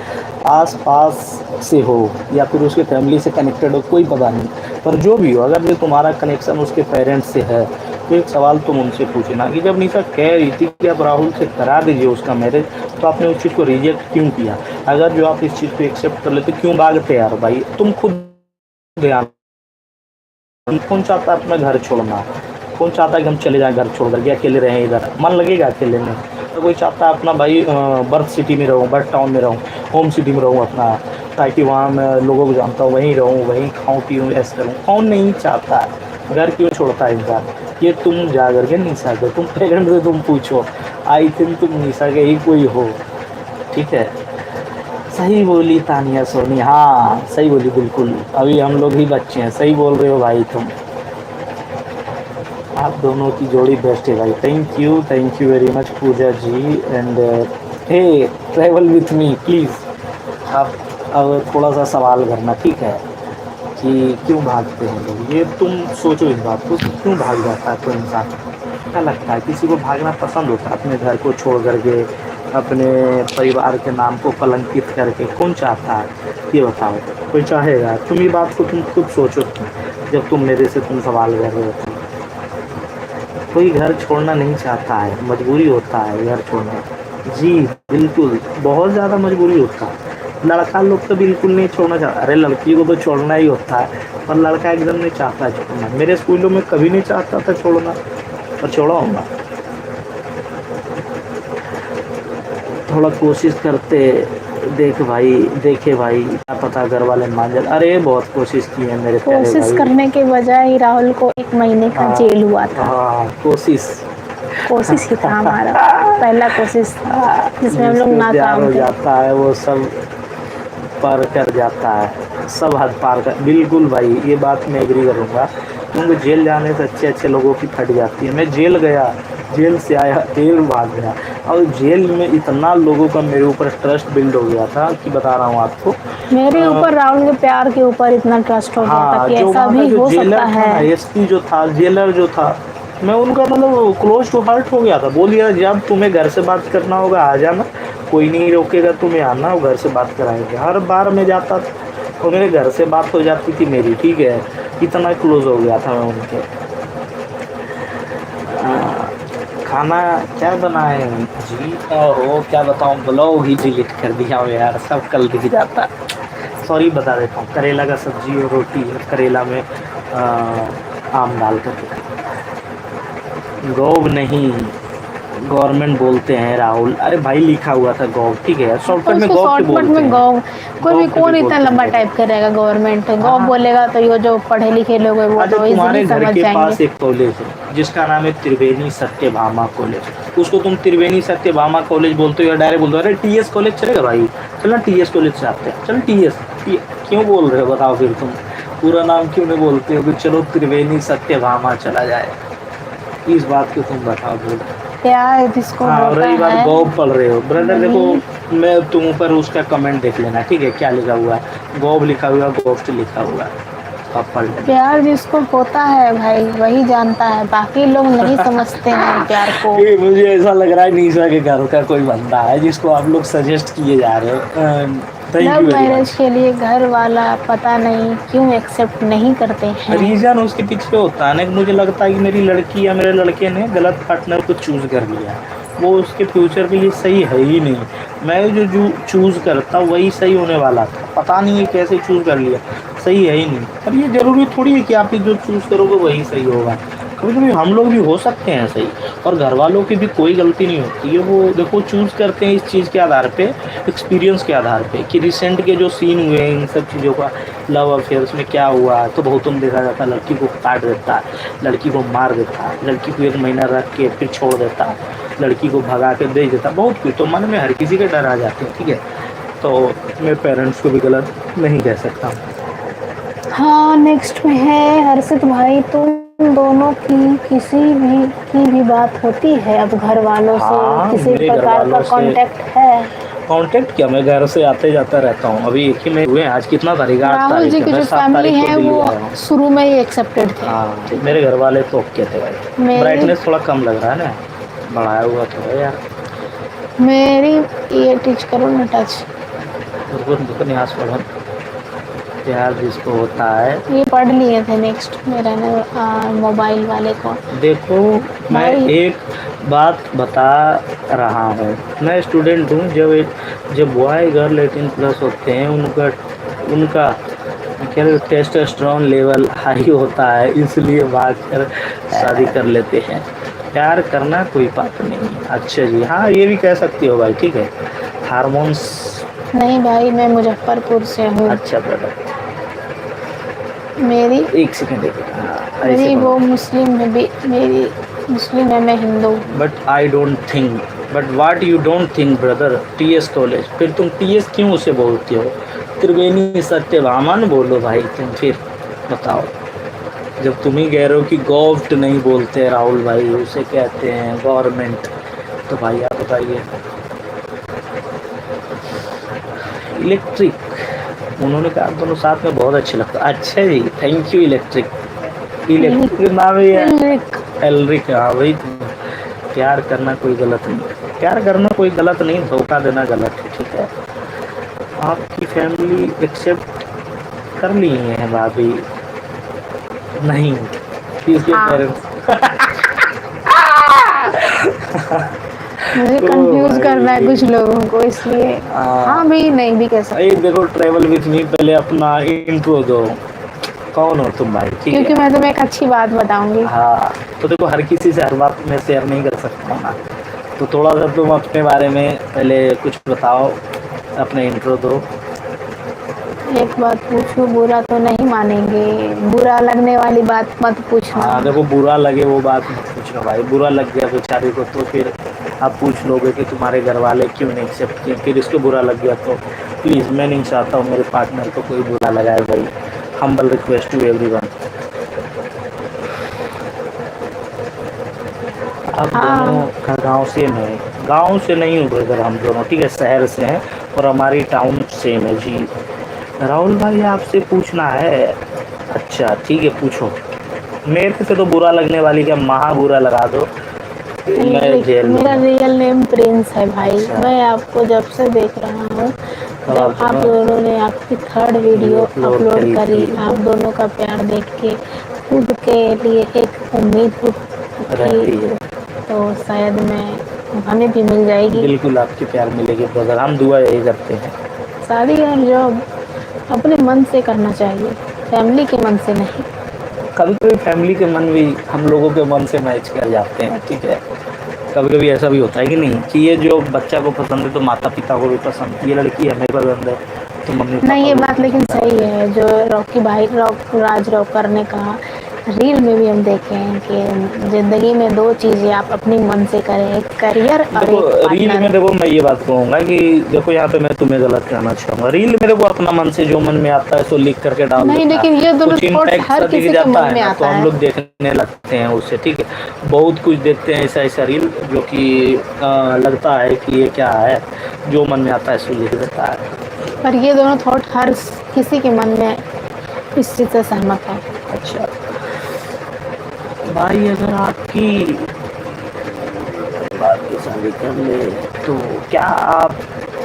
S2: आस पास से हो या फिर उसके फैमिली से कनेक्टेड हो, कोई पता नहीं, पर जो भी हो अगर जो तुम्हारा कनेक्शन उसके पेरेंट्स से है तो एक सवाल तुम उनसे पूछना कि जब निशा कह रही थी कि आप राहुल से करा दीजिए उसका मैरिज, तो आपने उस चीज़ को रिजेक्ट क्यों किया? अगर जो आप इस चीज़ को एक्सेप्ट कर लेते क्यों भागते यार भाई, तुम खुद ध्यान। कौन चाहता है अपना घर छोड़ना? कौन चाहता है कि हम चले जाएं घर छोड़ कर के अकेले रहें, इधर मन लगेगा अकेले में? तो कोई चाहता है अपना भाई बर्थ सिटी में रहूँ, बर्थ टाउन में रहूँ, होम सिटी में रहूँ अपना, ताकि वहाँ मैं लोगों को जानता हूँ वहीं रहूँ, वहीं खाऊँ पीऊँ ऐसे करूँ? कौन नहीं चाहता है? घर क्यों छोड़ता है इंसान? ये तुम जा कर के निशा के तुम पेरेंट से तुम पूछो, आई थिंक तुम निशा के ही कोई हो, ठीक है। सही बोली तानिया सोनी, हाँ सही बोली बिल्कुल, अभी हम लोग ही बच्चे हैं, सही बोल रहे हो भाई तुम। आप दोनों की जोड़ी बेस्ट है भाई, thank you very much Pooja ji. And hey travel with me please. आप अब थोड़ा सा सवाल करना, ठीक है, कि क्यों भागते हैं लोग, ये तुम सोचो इस बात को कि क्यों भाग जाता है कोई इंसान। क्या लगता है किसी को भागना पसंद होता है अपने घर को छोड़ करके, अपने परिवार के नाम को कलंकित करके? कौन चाहता है ये बताओ? कोई चाहेगा? तुम ये बात को तुम खुद सोचो, जब तुम मेरे से तुम सवाल कर रहे हो। कोई घर छोड़ना नहीं चाहता है, मजबूरी होता है घर छोड़ना। जी बिल्कुल, बहुत ज़्यादा मजबूरी होता है। लड़का लोग तो बिल्कुल नहीं छोड़ना चाहता, अरे लड़की को तो छोड़ना ही होता है, पर लड़का एकदम नहीं चाहता है छोड़ना। मेरे स्कूलों में कभी नहीं चाहता था छोड़ना, पर छोड़ा होगा। थोड़ा कोशिश करते देखे भाई क्या पता घर वाले मान जाए। अरे बहुत कोशिश की है मेरे प्यारे भाई।
S1: कोशिश करने के बजाय राहुल को 1 महीने का जेल हुआ था।
S2: कोशिश
S1: ही था हमारा पहला कोशिश था, जिसमें हम लोग नाकाम
S2: हो
S1: थे।
S2: जाता है वो सब पार कर जाता है, सब हद पार कर, बिल्कुल भाई ये बात मैं एग्री करूँगा, क्योंकि जेल जाने से अच्छे लोगों की फट जाती है। मैं जेल गया, जेल से आया फिर भाग गया, और जेल में इतना लोगों का मेरे ऊपर ट्रस्ट बिल्ड हो गया था कि बता रहा हूँ आपको।
S1: मेरे ऊपर राहुल के प्यार के ऊपर इतना ट्रस्ट हो गया था कि ऐसा भी हो सकता है।
S2: एसपी जो था, जेलर जो था, मैं उनका मतलब क्लोज टू हार्ट हो गया था। बोल दिया जब तुम्हें घर से बात करना होगा आ जाना, कोई नहीं रोकेगा तुम्हें आना, और घर से बात कराएंगे। हर बार मैं जाता था और मेरे घर से बात हो जाती थी मेरी, ठीक है, इतना क्लोज हो गया था मैं उनके। खाना क्या बनाए जी? हो क्या बताऊँ, ब्लॉग ही डिलीट कर दिया यार, सब कल दिख जाता। सॉरी बता देता हूँ, करेला का सब्जी और रोटी, करेला में आम डाल कर। गौब नहीं, गवर्नमेंट बोलते हैं राहुल। अरे भाई लिखा हुआ था गौब, ठीक है, शॉर्टकट में गौब के बोलते हैं।
S1: गौ कोई भी कौन इतना लंबा टाइप करेगा गवर्नमेंट? गौ बोलेगा तो ये जो पढ़े लिखे लोग हैं वो तो
S2: तुम्हारे
S1: इजीली
S2: घर
S1: समझ
S2: के
S1: जाएंगे।
S2: पास एक कॉलेज है जिसका नाम है त्रिवेणी सत्यभामा कॉलेज, उसको तुम त्रिवेणी सत्यभामा कॉलेज बोलते हो या डायरेक्ट बोलते हो अरे टीएस कॉलेज चलेगा भाई, चलो टीएस कॉलेज से आते हैं, चलो टीएस क्यों बोल रहे हो बताओ? फिर तुम पूरा नाम क्यों नहीं बोलते हो कि चलो त्रिवेणी सत्यभामा चला जाए? इस बात को तुम बताओ फिर।
S1: क्या जिसको
S2: हाँ रही बात गौब पढ़ रहे हो ब्रदर, देखो मैं तुम ऊपर उसका कमेंट देख लेना, ठीक है, क्या लिखा हुआ है, गौब लिखा हुआ है, गोफ्ट लिखा हुआ है, आप पढ़ लेना।
S1: प्यार जिसको होता है भाई वही जानता है, बाकी लोग नहीं समझते हैं प्यार को।
S2: मुझे ऐसा लग रहा है निशा के घर का कोई बंदा है जिसको आप लोग सजेस्ट किए जा रहे हो।
S1: लव मैरिज के लिए घर वाला पता नहीं क्यों एक्सेप्ट नहीं करते हैं।
S2: रीजन उसके पीछे होता है ना, मुझे लगता है कि मेरी लड़की या मेरे लड़के ने गलत पार्टनर को चूज कर लिया, वो उसके फ्यूचर के लिए सही है ही नहीं। मैं जो चूज़ करता वही सही होने वाला था, पता नहीं ये कैसे चूज़ कर लिया, सही है ही नहीं। अब ये ज़रूरी थोड़ी है कि आप ही जो चूज़ करोगे वही सही होगा, कभी-कभी हम लोग भी हो सकते हैं सही, और घर वालों की भी कोई गलती नहीं होती है। वो देखो चूज़ करते हैं इस चीज़ के आधार पे, एक्सपीरियंस के आधार पे, कि रिसेंट के जो सीन हुए हैं इन सब चीज़ों का, लव अफेयर्स में क्या हुआ, तो बहुतों में देखा जाता है लड़की को काट देता है, लड़की को मार देता है, लड़की को 1 महीना रख के फिर छोड़ देता है, लड़की को भगा के भेज देता है, बहुत कुछ। तो मन में हर किसी के डर आ जाते हैं, ठीक है। तो मैं पेरेंट्स को भी गलत नहीं कह सकता।
S1: हाँ, नेक्स्ट में है हर्षित भाई, तुम दोनों की किसी भी बात होती है अब घर वालों
S2: हाँ,
S1: से, किसी
S2: मेरे घर
S1: प्रकार का
S2: वालों से
S1: कांटेक्ट है?
S2: कांटेक्ट क्या, मैं घर से आते जाता रहता हूँ। अभी एक ही में हुए हैं, आज कितना तारीख है, 8
S1: राहुल
S2: तारीख
S1: जी
S2: है,
S1: की
S2: मैं
S1: जो
S2: 7
S1: फैमिली
S2: तारीख को
S1: है
S2: दिल्ली
S1: वो
S2: आया हूँ।
S1: शुरू में ही एक्सेप्टेड थे।
S2: हाँ, मेरे घर वाले तो ओके थे भाई।
S1: मेरी
S2: ब्राइटनेस थोड़ा कम लग रहा है ना, बढ़ाया हुआ तो है यार।
S1: मेरी ये टीच करो ना टच,
S2: दुकान यहाँ से पढ़ो प्यार जिसको होता है।
S1: ये पढ़ लिए थे। नेक्स्ट मेरा मोबाइल वाले को
S2: देखो मैं
S1: भाई,
S2: एक बात बता रहा हूँ, मैं स्टूडेंट हूँ। जब बॉय गर्ल 18+ होते हैं उनका क्या टेस्टोस्टेरोन लेवल हाई होता है, इसलिए भाग कर शादी कर लेते हैं। प्यार करना कोई पाप नहीं। अच्छा जी, हाँ ये भी कह सकती हो भाई, ठीक है। हार्मोन्स।
S1: नहीं भाई, मैं मुजफ्फरपुर से हूँ।
S2: अच्छा ब्रदर,
S1: मेरी
S2: एक सेकंड
S1: मेरी वो मुस्लिम है भी, मेरी मुस्लिम है, मैं हिंदू।
S2: But I don't think, but what you don't think brother, TS college, फिर तुम टीएस क्यों उसे बोलते हो? त्रिवेणी सत्यभामा बोलो भाई तुम, फिर बताओ। जब तुम ही कह रहे हो कि गॉव्ट नहीं बोलते राहुल भाई, उसे कहते हैं गवर्नमेंट, तो भाई आप बताइए। इलेक्ट्रिक, उन्होंने कहा दोनों साथ में बहुत अच्छे लगता। अच्छा जी, थैंक यू इलेक्ट्रिक। इलेक्ट्रिक नाम ही है एलरिक। हाँ भाई, प्यार करना कोई गलत नहीं, प्यार करना कोई गलत नहीं, धोखा देना गलत है, ठीक है। आपकी फैमिली एक्सेप्ट कर ली है भाभी? नहीं, किसके पेरेंट्स?
S1: मुझे कंफ्यूज करना है कुछ लोगों को, इसलिए हाँ भी नहीं भी कह सकते।
S2: देखो ट्रैवल विथ मी, पहले अपना इंट्रो दो, कौन हो तुम भाई, ठीक है।
S1: क्योंकि मैं तुम्हें एक अच्छी बात बताऊंगी।
S2: हाँ, तो देखो हर किसी से हर बात मैं शेयर नहीं कर सकता ना, तो थोड़ा सा तुम अपने बारे में पहले कुछ बताओ, अपने इंट्रो दो।
S1: एक बात पूछूं, बुरा तो नहीं मानेंगे? बुरा लगने वाली बात मत पूछना।
S2: हाँ देखो, बुरा लगे वो बात मत पूछना भाई, बुरा लग गया बेचारे को तो फिर आप पूछ लोगे कि तुम्हारे घर वाले क्यों नहीं एक्सेप्ट किए, फिर इसको बुरा लग गया तो प्लीज़, मैं नहीं चाहता हूँ मेरे पार्टनर को कोई बुरा लगाए भाई। Humble request to everyone. अब दोनों का गाँव सेम है, गाँव से नहीं हूँ ब्रदर हम दोनों, ठीक है, शहर से हैं, और हमारी टाउन सेम है जी। राहुल भाई आपसे पूछना है? अच्छा ठीक है, पूछो। मेरे से तो बुरा लगने वाली क्या, महा बुरा लगा दो, मैं जेल में।
S1: मेरा रियल नेम प्रिंस है भाई।
S2: अच्छा।
S1: मैं आपको जब से देख रहा हूँ, जब आप दोनों ने आपकी 3rd वीडियो अपलोड करी, आप दोनों का प्यार देख के खुद के लिए एक उम्मीद उठी, तो शायद हमें भी मिल जाएगी।
S2: बिल्कुल आपकी प्यार मिलेगी ब्रदर, हम दुआ यही करते हैं।
S1: शादी और जॉब अपने मन से करना चाहिए, फैमिली के मन से नहीं।
S2: कभी कभी फैमिली के मन भी हम लोगों के मन से मैच कर जाते हैं, ठीक है। कभी कभी ऐसा भी होता है कि नहीं, कि ये जो बच्चा को पसंद है तो माता पिता को भी पसंद, ये लड़की हमें पसंद है तो मम्मी
S1: नहीं, ये बात लेकिन सही है जो रॉकी भाई राज रॉकर ने कहा। रील में भी हम देखे हैं कि जिंदगी में 2 चीजें आप अपनी मन से करें, एक करियर और
S2: देखो
S1: एक
S2: रील में, देखो मैं ये बात कहूँगा कि देखो यहाँ पे मैं तुम्हें गलत कहना चाहूँगा, रील में देखो अपना मन से जो मन में आता है सो लिख करके डाल
S1: नहीं, लेकिन ये दोनों थॉट हर किसी के मन में
S2: तो
S1: आता
S2: हम
S1: है।
S2: लोग देखने लगते हैं उससे, ठीक है। बहुत कुछ देखते हैं ऐसा रील जो कि लगता है कि ये क्या है, जो मन में आता है सो लिख देता है।
S1: पर ये दोनों थॉट हर किसी के मन में इस चीज से सहमत है।
S2: अच्छा भाई, अगर आपकी बात की शादी कर ले तो क्या आप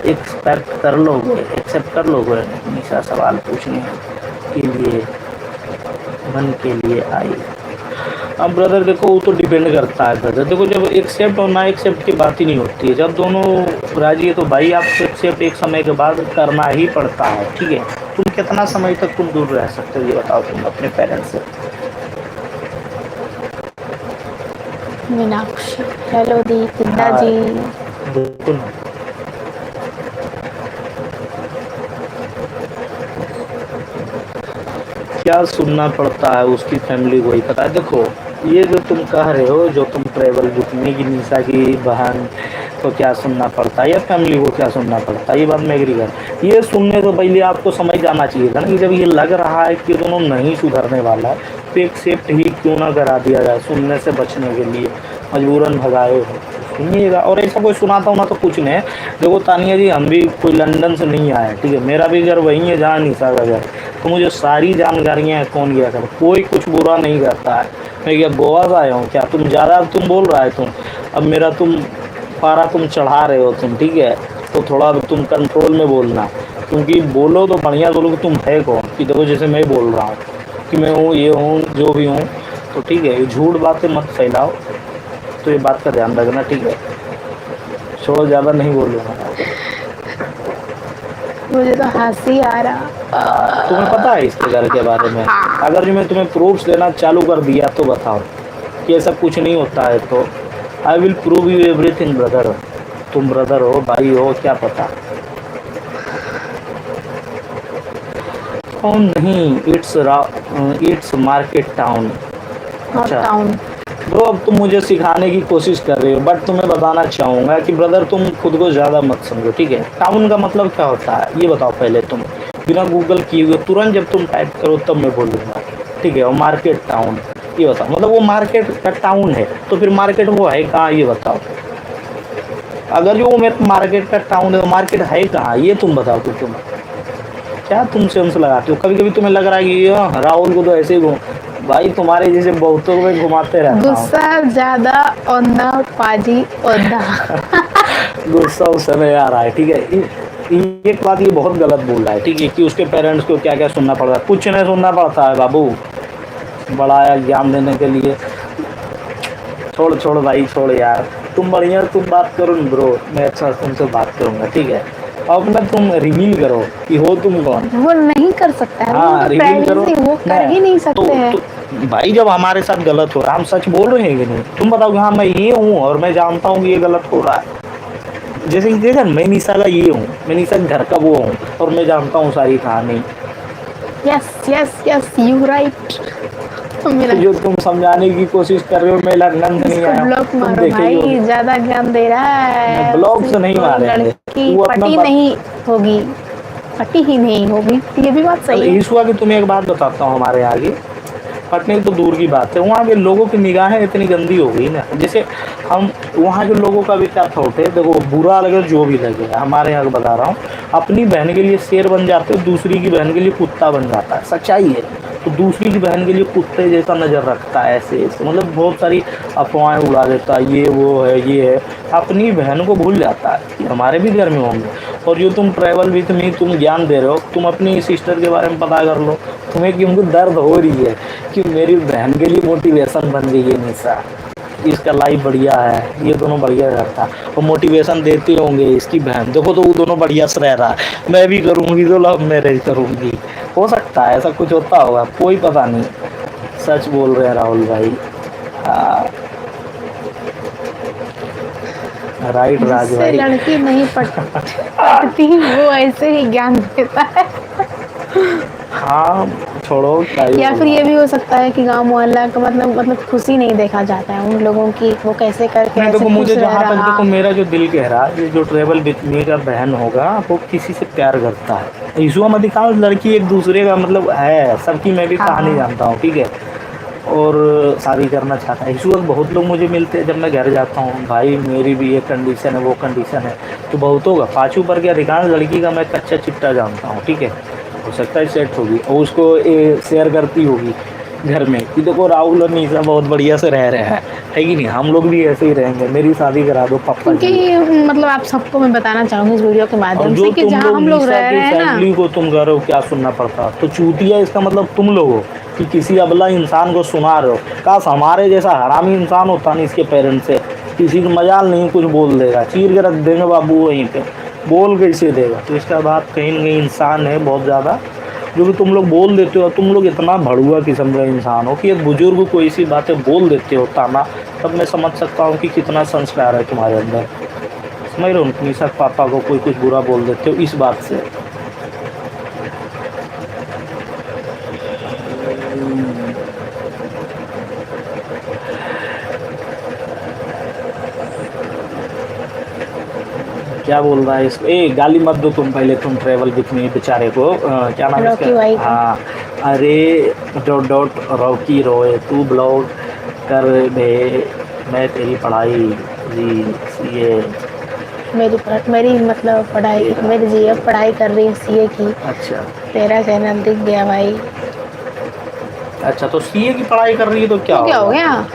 S2: एक्सपेक्ट कर लोगे, एक्सेप्ट कर लोगे? निशा सवाल पूछने के लिए मन के लिए आई। अब ब्रदर देखो वो तो डिपेंड करता है ब्रदर, देखो जब एक्सेप्ट और ना एक्सेप्ट की बात ही नहीं होती है, जब दोनों राजी है तो भाई आपको एक्सेप्ट एक समय के बाद करना ही पड़ता है, ठीक है। तुम कितना समय तक तुम दूर रह सकते हो ये बताओ तुम अपने पेरेंट्स से।
S1: मीनाक्षी, हेलो दी किद्दा
S2: हाँ
S1: जी।
S2: बिल्कुल। क्या सुनना पड़ता है उसकी फैमिली को ही पता है। देखो ये जो तुम कह रहे हो, जो तुम ट्रैवल जितने की निशा की बहन को क्या सुनना पड़ता है या फैमिली को क्या सुनना पड़ता है, ये बात मैं एग्री कर। ये सुनने तो पहले आपको समझ जाना चाहिए था ना कि जब ये लग रहा है कि दोनों नहीं सुधरने वाला है तो एक्सेप्ट ही क्यों ना करा दिया जाए, सुनने से बचने के लिए मजबूरन भगाए हो सुनिएगा। और ऐसा कोई सुनाता हूँ ना तो कुछ नहीं। देखो तानिया जी हम भी कोई लंदन से नहीं आए, ठीक है, मेरा भी घर वहीं है जहाँ निशा का घर, तो मुझे सारी जानकारियाँ हैं कौन गया कर, कोई कुछ बुरा नहीं करता है। मैं क्या गोवा से आया हूँ क्या, तुम ज़्यादा तुम बोल रहा है तुम, अब मेरा तुम पारा तुम चढ़ा रहे हो तुम, ठीक है, तो थोड़ा तुम कंट्रोल में बोलना, क्योंकि बोलो तो बढ़िया बोलो कि तुम है कौन, कि देखो जैसे मैं बोल रहा हूँ कि मैं हूँ ये हूँ जो भी हूँ, तो ठीक है ये झूठ बातें मत फैलाओ, तो ये बात का ध्यान रखना, ठीक है। छोड़ो ज़्यादा नहीं बोलूँगा।
S1: मुझे तो हंसी आ रहा।
S2: तुम्हें पता है इसके घर के बारे में? अगर जो मैं तुम्हें प्रूफ्स देना चालू कर दिया तो बताओ कि ऐसा कुछ नहीं होता है, तो I will prove you everything brother. तुम ब्रदर हो भाई हो क्या पता। टाउन नहीं, इट्स मार्केट टाउन। अच्छा
S1: टाउन
S2: ब्रो अब तुम मुझे सिखाने की कोशिश कर रहे हो, बट तुम्हें बताना चाहूँगा कि ब्रदर तुम खुद को ज़्यादा मत समझो, ठीक है। टाउन का मतलब क्या होता है ये बताओ पहले तुम, बिना गूगल किए हुए तुरंत जब तुम टाइप करो तब मैं बोलूँगा, ठीक है। और मार्केट टाउन ये बताओ, मतलब वो मार्केट का टाउन है तो फिर मार्केट वो है कहाँ ये बताओ। अगर जो वो मेरे मार्केट का टाउन है तो मार्केट है कहाँ ये तुम बताओ। तो तुम क्या तुम सेंस लगाते हो, कभी कभी तुम्हें लग रहा है कि राहुल को तो ऐसे ही भाई तुम्हारे जैसे बहुतों में घुमाते रहता हूँ।
S1: गुस्सा ज्यादा औंधा पाजी औंधा।
S2: गुस्सा उस समय आ रहा है, ठीक है। एक बात ये बहुत गलत बोल रहा है, ठीक है, कि उसके पेरेंट्स को क्या क्या सुनना पड़ रहा है। कुछ नहीं सुनना पड़ता है बाबू, बड़ा एग्जाम देने के लिए। छोड़ भाई छोड़ यार, तुम बढ़िया तुम बात करो न ब्रो, मैं अच्छा तुमसे बात करूँगा, ठीक है। अब ना तुम रिवील करो कि हो तुम कौन।
S1: वो नहीं कर सकता है,
S2: हाँ रिवील करो,
S1: वो कर ही नहीं सकते हैं।
S2: तो भाई जब हमारे साथ गलत हो रहा है हम सच बोल रहे हैं कि नहीं, तुम बताओ कि हाँ मैं ये हूँ और मैं जानता हूँ कि ये गलत हो रहा है। जैसे कि देखा मैं निशा का ये हूँ, मैं निशा घर का वो हूँ और मैं जानता हूँ सारी कहानी।
S1: Yes yes yes you right.
S2: तो जो तुम समझाने की कोशिश कर रहे हो मैं लंदन से नहीं आया,
S1: ब्लॉक मारो भाई, ज्यादा ज्ञान दे रहा है।
S2: ब्लॉक से नहीं मारेंगे,
S1: लड़की पटी नहीं होगी, पटी ही नहीं होगी, ये भी बात सही है।
S2: ईश्वर की तुम्हें एक बात बताता हूँ, हमारे आगे पटने तो दूर की बात है, वहाँ के लोगों की निगाहें इतनी गंदी हो गई ना। जैसे हम वहाँ के लोगों का भी क्या थॉट है, देखो बुरा लगे जो भी लगे, हमारे यहाँ बता रहा हूँ, अपनी बहन के लिए शेर बन जाते हो, दूसरी की बहन के लिए कुत्ता बन जाता है, सच्चाई है। तो दूसरी की बहन के लिए कुत्ते जैसा नज़र रखता है, ऐसे मतलब बहुत सारी अफवाहें उड़ा देता है, ये वो है ये है, अपनी बहन को भूल जाता है कि हमारे भी घर में होंगे। और जो तुम ट्रैवल विथ मी तुम ज्ञान दे रहे हो, तुम अपनी सिस्टर के बारे में पता कर लो, तुम्हें कि उनको दर्द हो रही है कि मेरी बहन के लिए मोटिवेशन बन गई है निशा, इसका लाइफ बढ़िया है, ये दोनों बढ़िया रहता है और मोटिवेशन देते होंगे इसकी बहन, देखो तो वो दोनों बढ़िया से रह रहा है, मैं भी करूँगी तो लव मैरिज करूँगी। हो सकता है ऐसा कुछ होता होगा, कोई पता नहीं। सच बोल रहे हैं राहुल भाई। राइट राज
S1: जिससे
S2: भाई।
S1: लड़की नहीं पटती वो ऐसे ही ज्ञान देता है।
S2: हाँ छोड़ो
S1: या फिर ये भी हो सकता है कि गांव मोहल्ला का मतलब खुशी नहीं देखा जाता है उन लोगों की, वो कैसे करके
S2: नहीं
S1: ऐसे
S2: देखो मुझे
S1: खुश रह
S2: जहाँ तक
S1: रहा।
S2: देखो मेरा जो दिल कह रहा है, ये जो ट्रेवल विथ मी का बहन होगा वो किसी से प्यार करता है। ईशुआ में अधिकांश लड़की एक दूसरे का मतलब है, सबकी मैं भी कहानी जानता हूँ, ठीक है, और शादी करना चाहता है। ईशुआ बहुत लोग मुझे मिलते हैं जब मैं घर जाता हूँ, भाई मेरी भी ये कंडीशन है वो कंडीशन है, तो बहुतों का पाँचों पर के अधिकांश लड़की का मैं कच्चा चिट्टा जानता हूँ, ठीक है। हो सकता है सेट होगी और उसको शेयर करती होगी घर में कि देखो राहुल और निशा बहुत बढ़िया से रह रहे हैं, है कि नहीं? हम लोग भी ऐसे ही रहेंगे, मेरी शादी करा दो पापा जी।
S1: क्योंकि मतलब आप सबको मैं बताना चाहूँगी इस वीडियो के
S2: और
S1: माध्यम
S2: जो
S1: से कि
S2: तुम
S1: जहाँ
S2: लोग
S1: हम लोग
S2: निशा
S1: रह
S2: की
S1: रहे हैं ना,
S2: फैमिली को तुम कह रहे हो क्या सुनना पड़ता, तो चूतिया इसका मतलब तुम लोग हो कि किसी अबला इंसान को सुना रहे हो। काश हमारे जैसा हरामी इंसान होता नहीं इसके पेरेंट्स से, किसी को मजाल नहीं, कुछ बोल देगा, चीर के रख देंगे बाबू वहीं पे, बोल कैसे देगा। तो इसका बात कहीं ना कहीं इंसान है बहुत ज़्यादा, जो कि तुम लोग बोल देते हो। तुम लोग इतना भड़ुआ किस्म का इंसान हो कि एक बुजुर्ग को ऐसी बातें बोल देते हो ताना, तब मैं समझ सकता हूँ कि कितना संस्कार है तुम्हारे अंदर। समझ रहे हो? निशा के पापा को कोई कुछ बुरा बोल देते हो इस बात से। क्या बोल रहा है इसको? ए गाली मत दो तुम, पहले तुम ट्रेवल विथ मी बेचारे को क्या नाम है
S1: रॉकी
S2: इसका?
S1: भाई को।
S2: हाँ, अरे डॉट डॉट रॉकी रोए तू ब्लॉग कर बे, मैं तेरी पढ़ाई जी सीए
S1: मेरी मतलब पढ़ाई,
S2: तेरा
S1: मेरी जी अब पढ़ाई कर रही है सीए की।
S2: अच्छा
S1: तेरा चैनल दिख गया भाई।
S2: अच्छा, तो सीए की पढ़ाई कर रही है तो क्या
S1: तो क्या हो
S2: होगा?
S1: गया,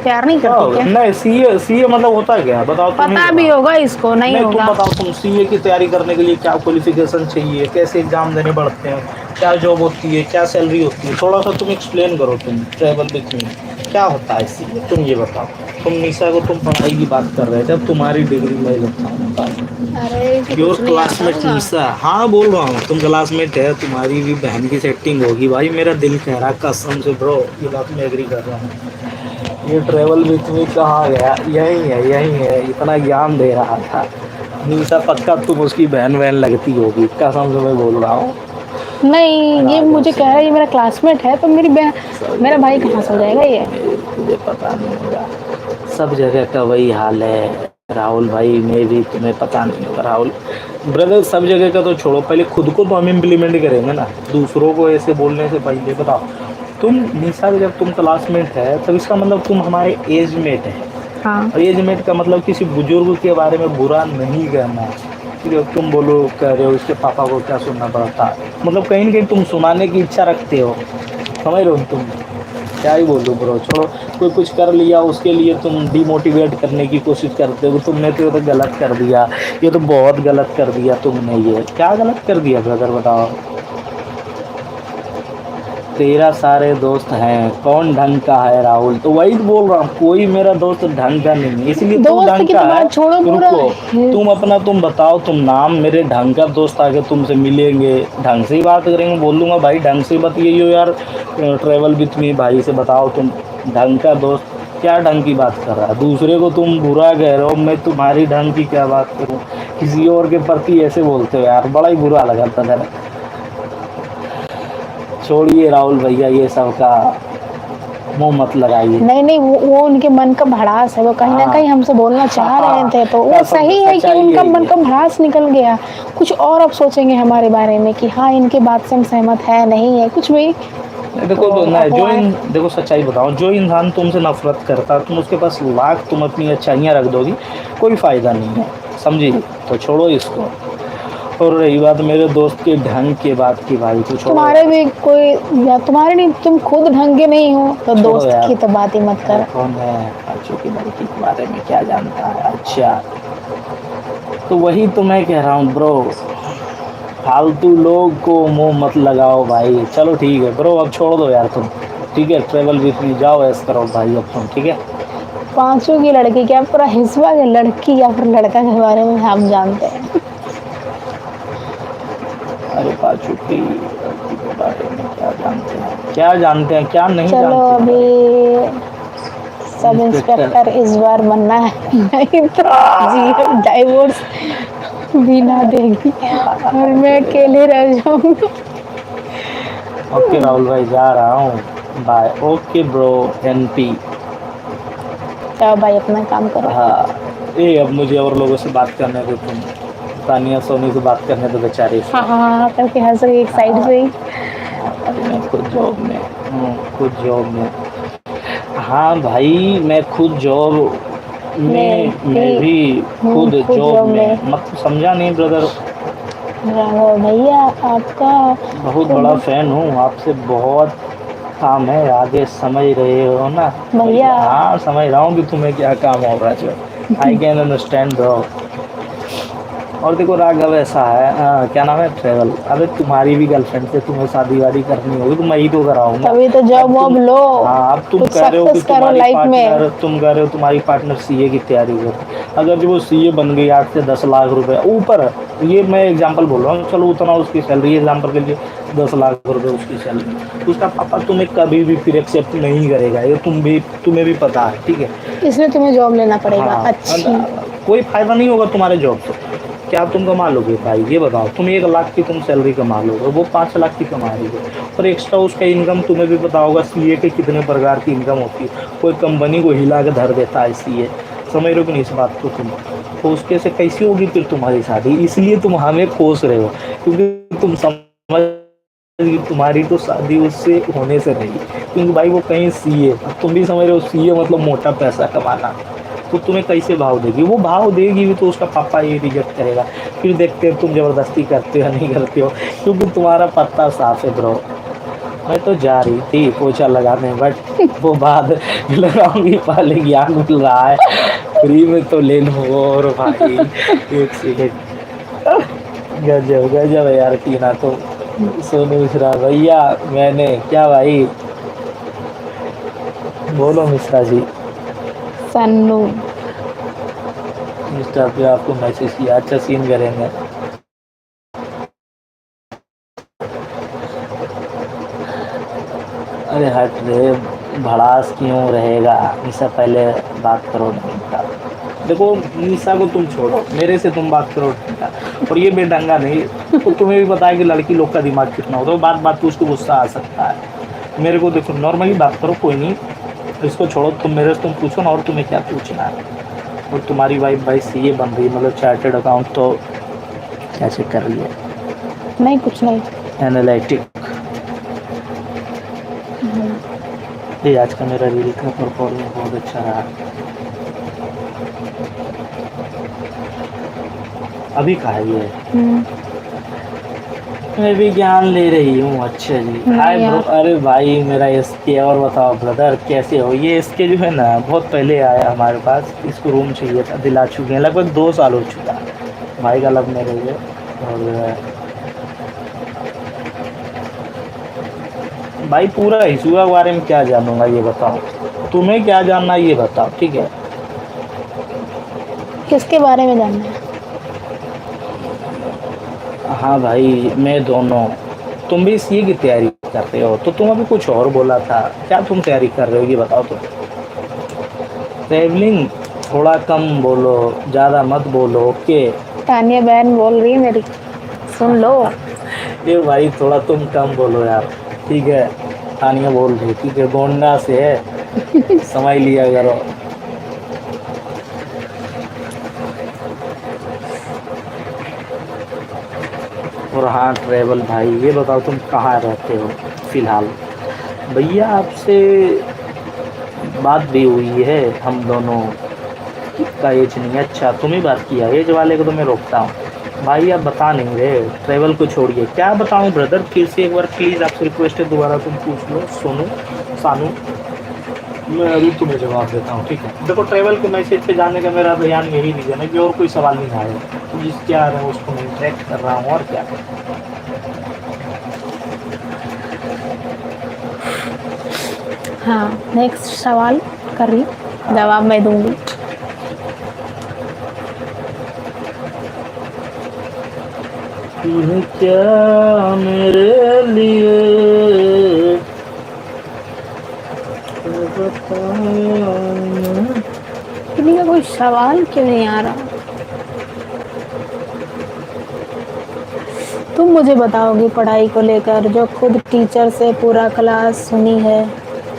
S1: प्यार नहीं
S2: क्या
S1: करती
S2: होगा?
S1: क्या?
S2: नहीं, सीए सीए मतलब होता क्या है बताओ, तुम ही
S1: पता भी
S2: बताओ।
S1: होगा इसको, नहीं
S2: नहीं तुम
S1: होगा?
S2: बताओ, तुम सीए की तैयारी करने के लिए क्या क्वालिफिकेशन चाहिए, कैसे एग्जाम देने पड़ते हैं, क्या जॉब होती है, क्या सैलरी होती है, थोड़ा सा तुम एक्सप्लेन करो। तुम ट्रैवल विथ मी क्या होता है सीए, तुम ये बताओ। तुम निशा को तुम पढ़ाई की बात कर रहे थे, अब तुम्हारी डिग्री मैं लेता हूँ, बताओ।
S1: अरे तो
S2: योर
S1: कुछ नहीं आता
S2: क्लासमेट
S1: होगा।
S2: निशा, हाँ बोल रहा हूँ तुम क्लासमेट है, तुम्हारी भी बहन की सेटिंग होगी भाई, मेरा दिल कह रहा कसम से ब्रो, ये बात मैं एग्री कर रहा हूँ। ये ट्रेवल विथ मी कहाँ गया? यही है, यही है, इतना ज्ञान दे रहा था। निशा पक्का तुम उसकी बहन वहन लगती होगी, कसम से मैं बोल रहा हूँ।
S1: नहीं, ये
S2: राजा
S1: मुझे कह रहा है ये मेरा क्लासमेट है, तो मेरी मेरा भाई कहाँ से हो जाएगा ये?
S2: मुझे पता नहीं होगा, सब जगह का वही हाल है राहुल भाई, मैं भी तुम्हें पता नहीं होगा राहुल ब्रदर। सब जगह का तो छोड़ो, पहले खुद को तो हम इम्प्लीमेंट करेंगे ना, दूसरों को ऐसे बोलने से पहले। बताओ तुम निशा जब तुम क्लासमेट है तब इसका मतलब तुम हमारे एज मेट है।
S1: हाँ।
S2: और एज मेट का मतलब किसी बुजुर्ग के बारे में बुरा नहीं कहना। ठीक है, तुम बोलो कह रहे हो इसके पापा को क्या सुनना पड़ता है, मतलब कहीं ना कहीं तुम सुनाने की इच्छा रखते हो। समझ रहे हो तुम? क्या ही बोलो ब्रो, छोड़ो। कोई कुछ कर लिया उसके लिए तुम डिमोटिवेट करने की कोशिश करते हो, तुमने तो ये तो गलत कर दिया, ये तो बहुत गलत कर दिया तुमने। ये क्या गलत कर दिया ब्रदर बताओ? तेरा सारे दोस्त हैं, कौन ढंग का है राहुल? तो वही तो बोल रहा हूँ, कोई मेरा दोस्त ढंग का नहीं है, इसलिए तू
S1: दोस्त
S2: ढंग
S1: की
S2: का
S1: तो
S2: है।
S1: बात छोड़ो, पूरा
S2: रुको, तुम अपना तुम बताओ, तुम नाम, मेरे ढंग का दोस्त आके तुमसे मिलेंगे ढंग से ही बात करेंगे, बोल दूंगा भाई ढंग से बताइए यार, ट्रेवल विथ मी भाई से बताओ तुम ढंग का दोस्त क्या ढंग की बात कर रहा है? दूसरे को तुम बुरा कह रहे हो, मैं तुम्हारी ढंग की क्या बात करूँ? किसी और के प्रति ऐसे बोलते हो यार, बड़ा ही बुरा लगा था। छोड़िए राहुल भैया, ये सब का मुंह मत लगाइए।
S1: नहीं नहीं, वो उनके मन का भड़ास है, वो कहीं ना कहीं हमसे बोलना चाह रहे थे, तो वो सही है कि उनका मन का भड़ास निकल गया। कुछ और अब सोचेंगे हमारे बारे में कि हाँ इनके बात से हम सहमत है नहीं है कुछ भी।
S2: देखो
S1: तो
S2: ना, जो
S1: अफवाहें।
S2: देखो सच्चाई बताओ, जो इंसान तुमसे नफरत करता, तुम उसके पास लाख तुम अपनी अच्छाइयाँ रख दोगी, कोई फ़ायदा नहीं है, समझी? तो छोड़ो इसको। और रही बात मेरे दोस्त के ढंग के बात की भाई, तो छोड़ो
S1: तुम्हारे
S2: यार।
S1: भी कोई, या तुम्हारे नहीं, तुम खुद ढंग के नहीं हो तो
S2: छोड़ो
S1: दोस्त
S2: यार,
S1: की तो बात ही मत कर।
S2: कौन है बच्चों की लड़की के बारे में क्या जानता है? अच्छा, तो वही तो मैं कह रहा हूँ ब्रो, फालतू लोग को मुंह मत लगाओ भाई। चलो ठीक है ब्रो, अब छोड़ दो यार तुम। ठीक है, ट्रेवल विथ मी जाओ, ऐसा करो भाई अब तुम, ठीक है?
S1: पांचों की लड़की क्या पूरा हिस्सा के लड़की या फिर लड़का के बारे में हम जानते हैं।
S2: अरे पाँचों की लड़की के बारे में क्या जानते हैं, क्या जानते हैं, क्या नहीं
S1: चलो
S2: जानते हैं भाई?
S1: अभी सब इंस्पेक्टर इस बार बनना है, नहीं तो जी डाइवोर्स भी ना देगी और मैं अकेले रह जाऊंगा।
S2: ओके राहुल भाई, जा रहा हूँ, बाय। Okay bro, NP.
S1: चलो भाई अपना काम करो।
S2: हाँ, ये अब मुझे और लोगों से बात करने दो, तुम तानिया सोनी से बात करने दो बेचारे से।
S1: हाँ हाँ हाँ करके हंस रही एक साइड से ही।
S2: अरे मैं खुद जॉब में खुद जॉब में। हाँ भाई, मैं खुद जॉब मैं भी खुद
S1: खुद
S2: जॉब
S1: जॉब
S2: में,
S1: में।
S2: मतलब समझा नहीं ब्रदर?
S1: राघव भैया आपका
S2: बहुत
S1: तो
S2: बड़ा फ़ैन हूँ आपसे, बहुत काम है, आगे समझ रहे हो ना
S1: भैया।
S2: हाँ समझ रहा हूँ कि तुम्हें क्या काम हो रहा है। I can understand bro. और देखो राघव ऐसा है क्या नाम है ट्रेवल, अबे तुम्हारी भी गर्लफ्रेंड से तुम्हें शादी वादी करनी होगी तो मैं ही तो कराऊंगा।
S1: तभी तो जॉब वॉब लो,
S2: हाँ अब तुम
S1: कुछ
S2: कह रहे हो कि
S1: सक्सेस करो
S2: तुम्हारी
S1: लाइफ
S2: पार्टनर,
S1: में।
S2: तुम कह रहे हो तुम्हारी पार्टनर सीए की तैयारी कर, अगर जो वो सीए बन गई 8 से 10 लाख रुपए ऊपर, ये मैं एग्जांपल बोल रहा हूँ, चलो उतना उसकी सैलरी एग्जांपल के लिए 10 लाख रुपए उसकी सैलरी, उसका पापा तुम्हें कभी भी फिर एक्सेप्ट नहीं करेगा, ये तुम्हें भी पता है, ठीक है।
S1: इसलिए तुम्हें जॉब लेना पड़ेगा
S2: हाँ
S1: अच्छी।
S2: कोई फायदा नहीं होगा तुम्हारे जॉब से। क्या तुम कमा लोगे भाई ये बताओ, तुम 1 लाख की तुम सैलरी कमा लोगे, वो 5 लाख की कमा रही है, और एक्स्ट्रा उसका इनकम तुम्हें भी पता होगा सीए के कितने प्रकार की इनकम होती है, कोई कंपनी को हिला के धर देता है सीए, समझ रहे हो कि नहीं इस बात को तुम, तो उसके से कैसी होगी फिर तुम्हारी शादी, इसलिए तुम हमें कोस रहे हो, क्योंकि तुम समझ तुम्हारी तो शादी उससे होने से रही, क्योंकि भाई वो कहीं सीए, तुम भी समझ रहे हो सीए मतलब मोटा पैसा कमाना, तो तुम्हें कैसे भाव देगी, वो भाव देगी भी तो उसका पापा ये रिजेक्ट करेगा, फिर देखते हो तुम ज़बरदस्ती करते हो नहीं करते हो, क्योंकि तुम्हारा पत्ता साफ है ब्रो। मैं तो जा रही थी पोछा लगाने, बट वो बाद लगाऊंगी पहले ज्ञान मिल रहा है, फ्री में तो ले लो। और भाई एक सेकेंड, गजब गजब है यार टीना तो। सोनू मिश्रा भैया मैंने क्या भाई, बोलो मिश्रा जी।
S1: सन्नू
S2: इंस्टा पे आपको मैसेज किया, अच्छा सीन करेंगे। अरे हट रे, भड़ास क्यों रहेगा, निशा पहले बात करो ढंग। देखो निशा को तुम छोड़ो, मेरे से तुम बात करो ढंगा, और ये बेढंगा नहीं, तो तुम्हें भी पता है कि लड़की लोग का दिमाग कितना होता है, बात बात पे उसको गुस्सा आ सकता है। मेरे को देखो नॉर्मली बात करो, कोई नहीं, इसको छोड़ो, तुम मेरे से तुम पूछो ना, और तुम्हें क्या पूछना है। और तुम्हारी वाइफ भाई सीए बन रही है, मतलब चार्टेड अकाउंट, तो क्या चेक कर रही है?
S1: नहीं कुछ नहीं।
S2: एनालिटिक। ये आज का मेरा रील का परफॉर्मेंस बहुत अच्छा रहा। अभी कहा है ये? मैं भी ज्ञान ले रही हूँ। अच्छा जी हाय ब्रो। अरे भाई मेरा एसके, और बताओ ब्रदर कैसे हो? ये एसके जो है ना बहुत पहले आया हमारे पास, इसको रूम चाहिए था, दिला चुके हैं, लगभग 2 साल हो चुका है भाई का लव मैरिज है। और भाई पूरा इशू के बारे में क्या जानूंगा ये बताओ, तुम्हें क्या जानना ये बताओ, ठीक है?
S1: किसके बारे में जानना है?
S2: हाँ भाई मैं दोनों, तुम भी सीए की तैयारी कर रहे हो, तो तुम अभी कुछ और बोला था, क्या तुम तैयारी कर रहे हो ये बताओ तो। ट्रैवलिंग थोड़ा कम बोलो, ज़्यादा मत बोलो, ओके?
S1: तानिया बहन बोल रही है मेरी, सुन लो।
S2: ये भाई थोड़ा तुम कम बोलो यार, ठीक है? तानिया बोल रही, ठीक है, गोंडा से है समझ लिया करो। और हाँ ट्रैवल भाई ये बताओ तुम कहाँ रहते हो फ़िलहाल? भैया आपसे बात भी हुई है हम दोनों का, एज नहीं। अच्छा तुम ही बात किया, एज वाले को तो मैं रोकता हूँ भाई, आप बता नहीं रहे, ट्रैवल को छोड़िए। क्या बताऊँ ब्रदर, फिर से एक बार प्लीज़ आपसे रिक्वेस्ट है, दोबारा तुम पूछ लो सोनू सानू, मैं अभी तुम्हें जवाब देता हूँ, ठीक है? देखो ट्रैवल के मैसेज पे जाने का मेरा ध्यान यही रीज़न है कि और कोई सवाल नहीं आया, जिस क्या है उसको मैं इंटरेक्ट कर रहा हूँ, और क्या।
S1: हाँ नेक्स्ट सवाल कर रही, जवाब मैं दूंगी।
S2: तूने क्या मेरे लिए
S1: किसी का कोई सवाल क्यों नहीं आ रहा? तुम मुझे बताओगी पढ़ाई को लेकर, जो खुद टीचर से पूरा क्लास सुनी है,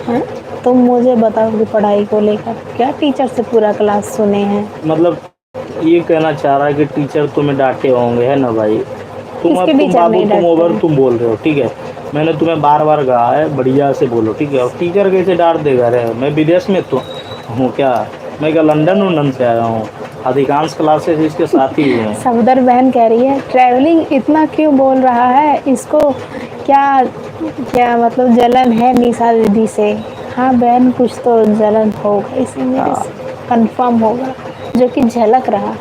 S1: हैं? तुम मुझे बताओगी पढ़ाई को लेकर, क्या टीचर से पूरा क्लास सुने हैं?
S2: मतलब ये कहना चाह रहा है कि टीचर तुम्हें डांटे होंगे, है ना भाई? तुम अब तुम बाबू तुम ओवर तुम बोल रहे हो, ठीक है? मैंने तुम्हें बार बार कहा है बढ़िया से बोलो, ठीक है? और टीचर कैसे डांट देगा रे? मैं विदेश में तो हूँ क्या, मैं क्या लंदन उंदन से आया हूँ? अधिकांश क्लासेस इसके साथ ही हैं।
S1: सफदर बहन कह रही है ट्रैवलिंग इतना क्यों बोल रहा है, इसको क्या क्या मतलब जलन है निशा दीदी से? हाँ बहन, कुछ तो जलन होगा, इसी मेरे
S2: हाँ
S1: से कंफर्म होगा, जो कि झलक रहा।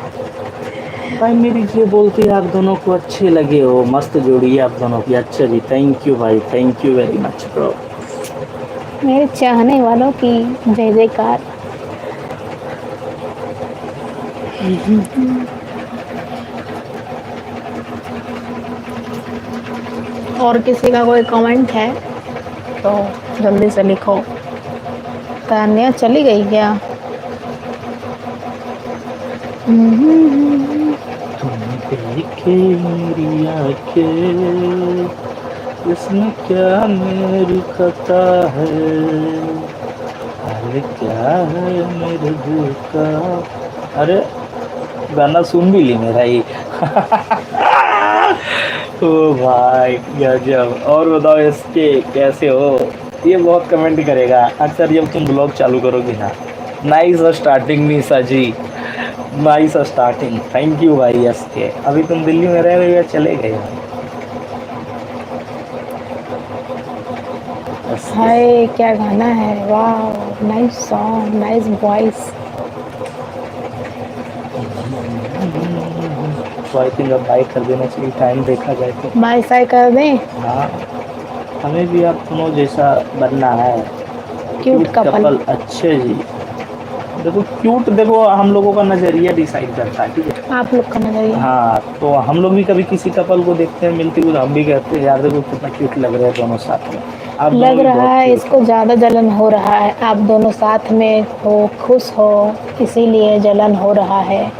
S2: भाई मेरी ये बोलती आप दोनों को अच्छे लगे हो, मस्त जोड़ी है आप दोनों की। अच्छा जी, थैंक यू भाई, thank you very much bro.
S1: मेरे चाहने वालों की जय जयकार। और किसी का कोई कमेंट है तो जल्दी से लिखो। तान्या चली गई क्या?
S2: तुम देखे मेरी आंखें, इसमें क्या मेरी खता है, अरे क्या है मेरे दिल का। अरे गाना सुन भी ली मेरा ये। ओ भाई गजब। और बताओ इसके कैसे हो? ये बहुत कमेंट करेगा अक्सर जब तुम ब्लॉग चालू करोगे ना। Nice starting Nisha ji, nice starting, thank you भाई। इसके अभी तुम दिल्ली में रह रहे हो या चले गए हो? इसके
S1: हाय क्या गाना है, वाह नाइस सॉन्ग, नाइस वॉइस।
S2: तो आई थिंक अब बाय कर देना चाहिए, टाइम देखा जाए तो।
S1: बाय साय कर दें?
S2: हाँ, हमें भी आप दोनों जैसा बनना है।
S1: Cute
S2: cute
S1: couple.
S2: कपल, अच्छे जी। देखो क्यूट, देखो हम लोगों का नज़रिया डिसाइड करता है, ठीक है।
S1: आप लोग का नजरिया।
S2: हाँ, तो हम लोग भी कभी किसी कपल को देखते हैं मिलती हुई, तो हम भी कहते हैं यार देखो कितना क्यूट लग रहे हैं दोनों साथ में। आप दोनों
S1: लग
S2: भी
S1: रहा
S2: बहुत
S1: है
S2: क्यूट
S1: इसको
S2: हो।
S1: ज्यादा जलन हो रहा है, आप दोनों साथ में हो, खुश हो, इसीलिए जलन हो रहा है।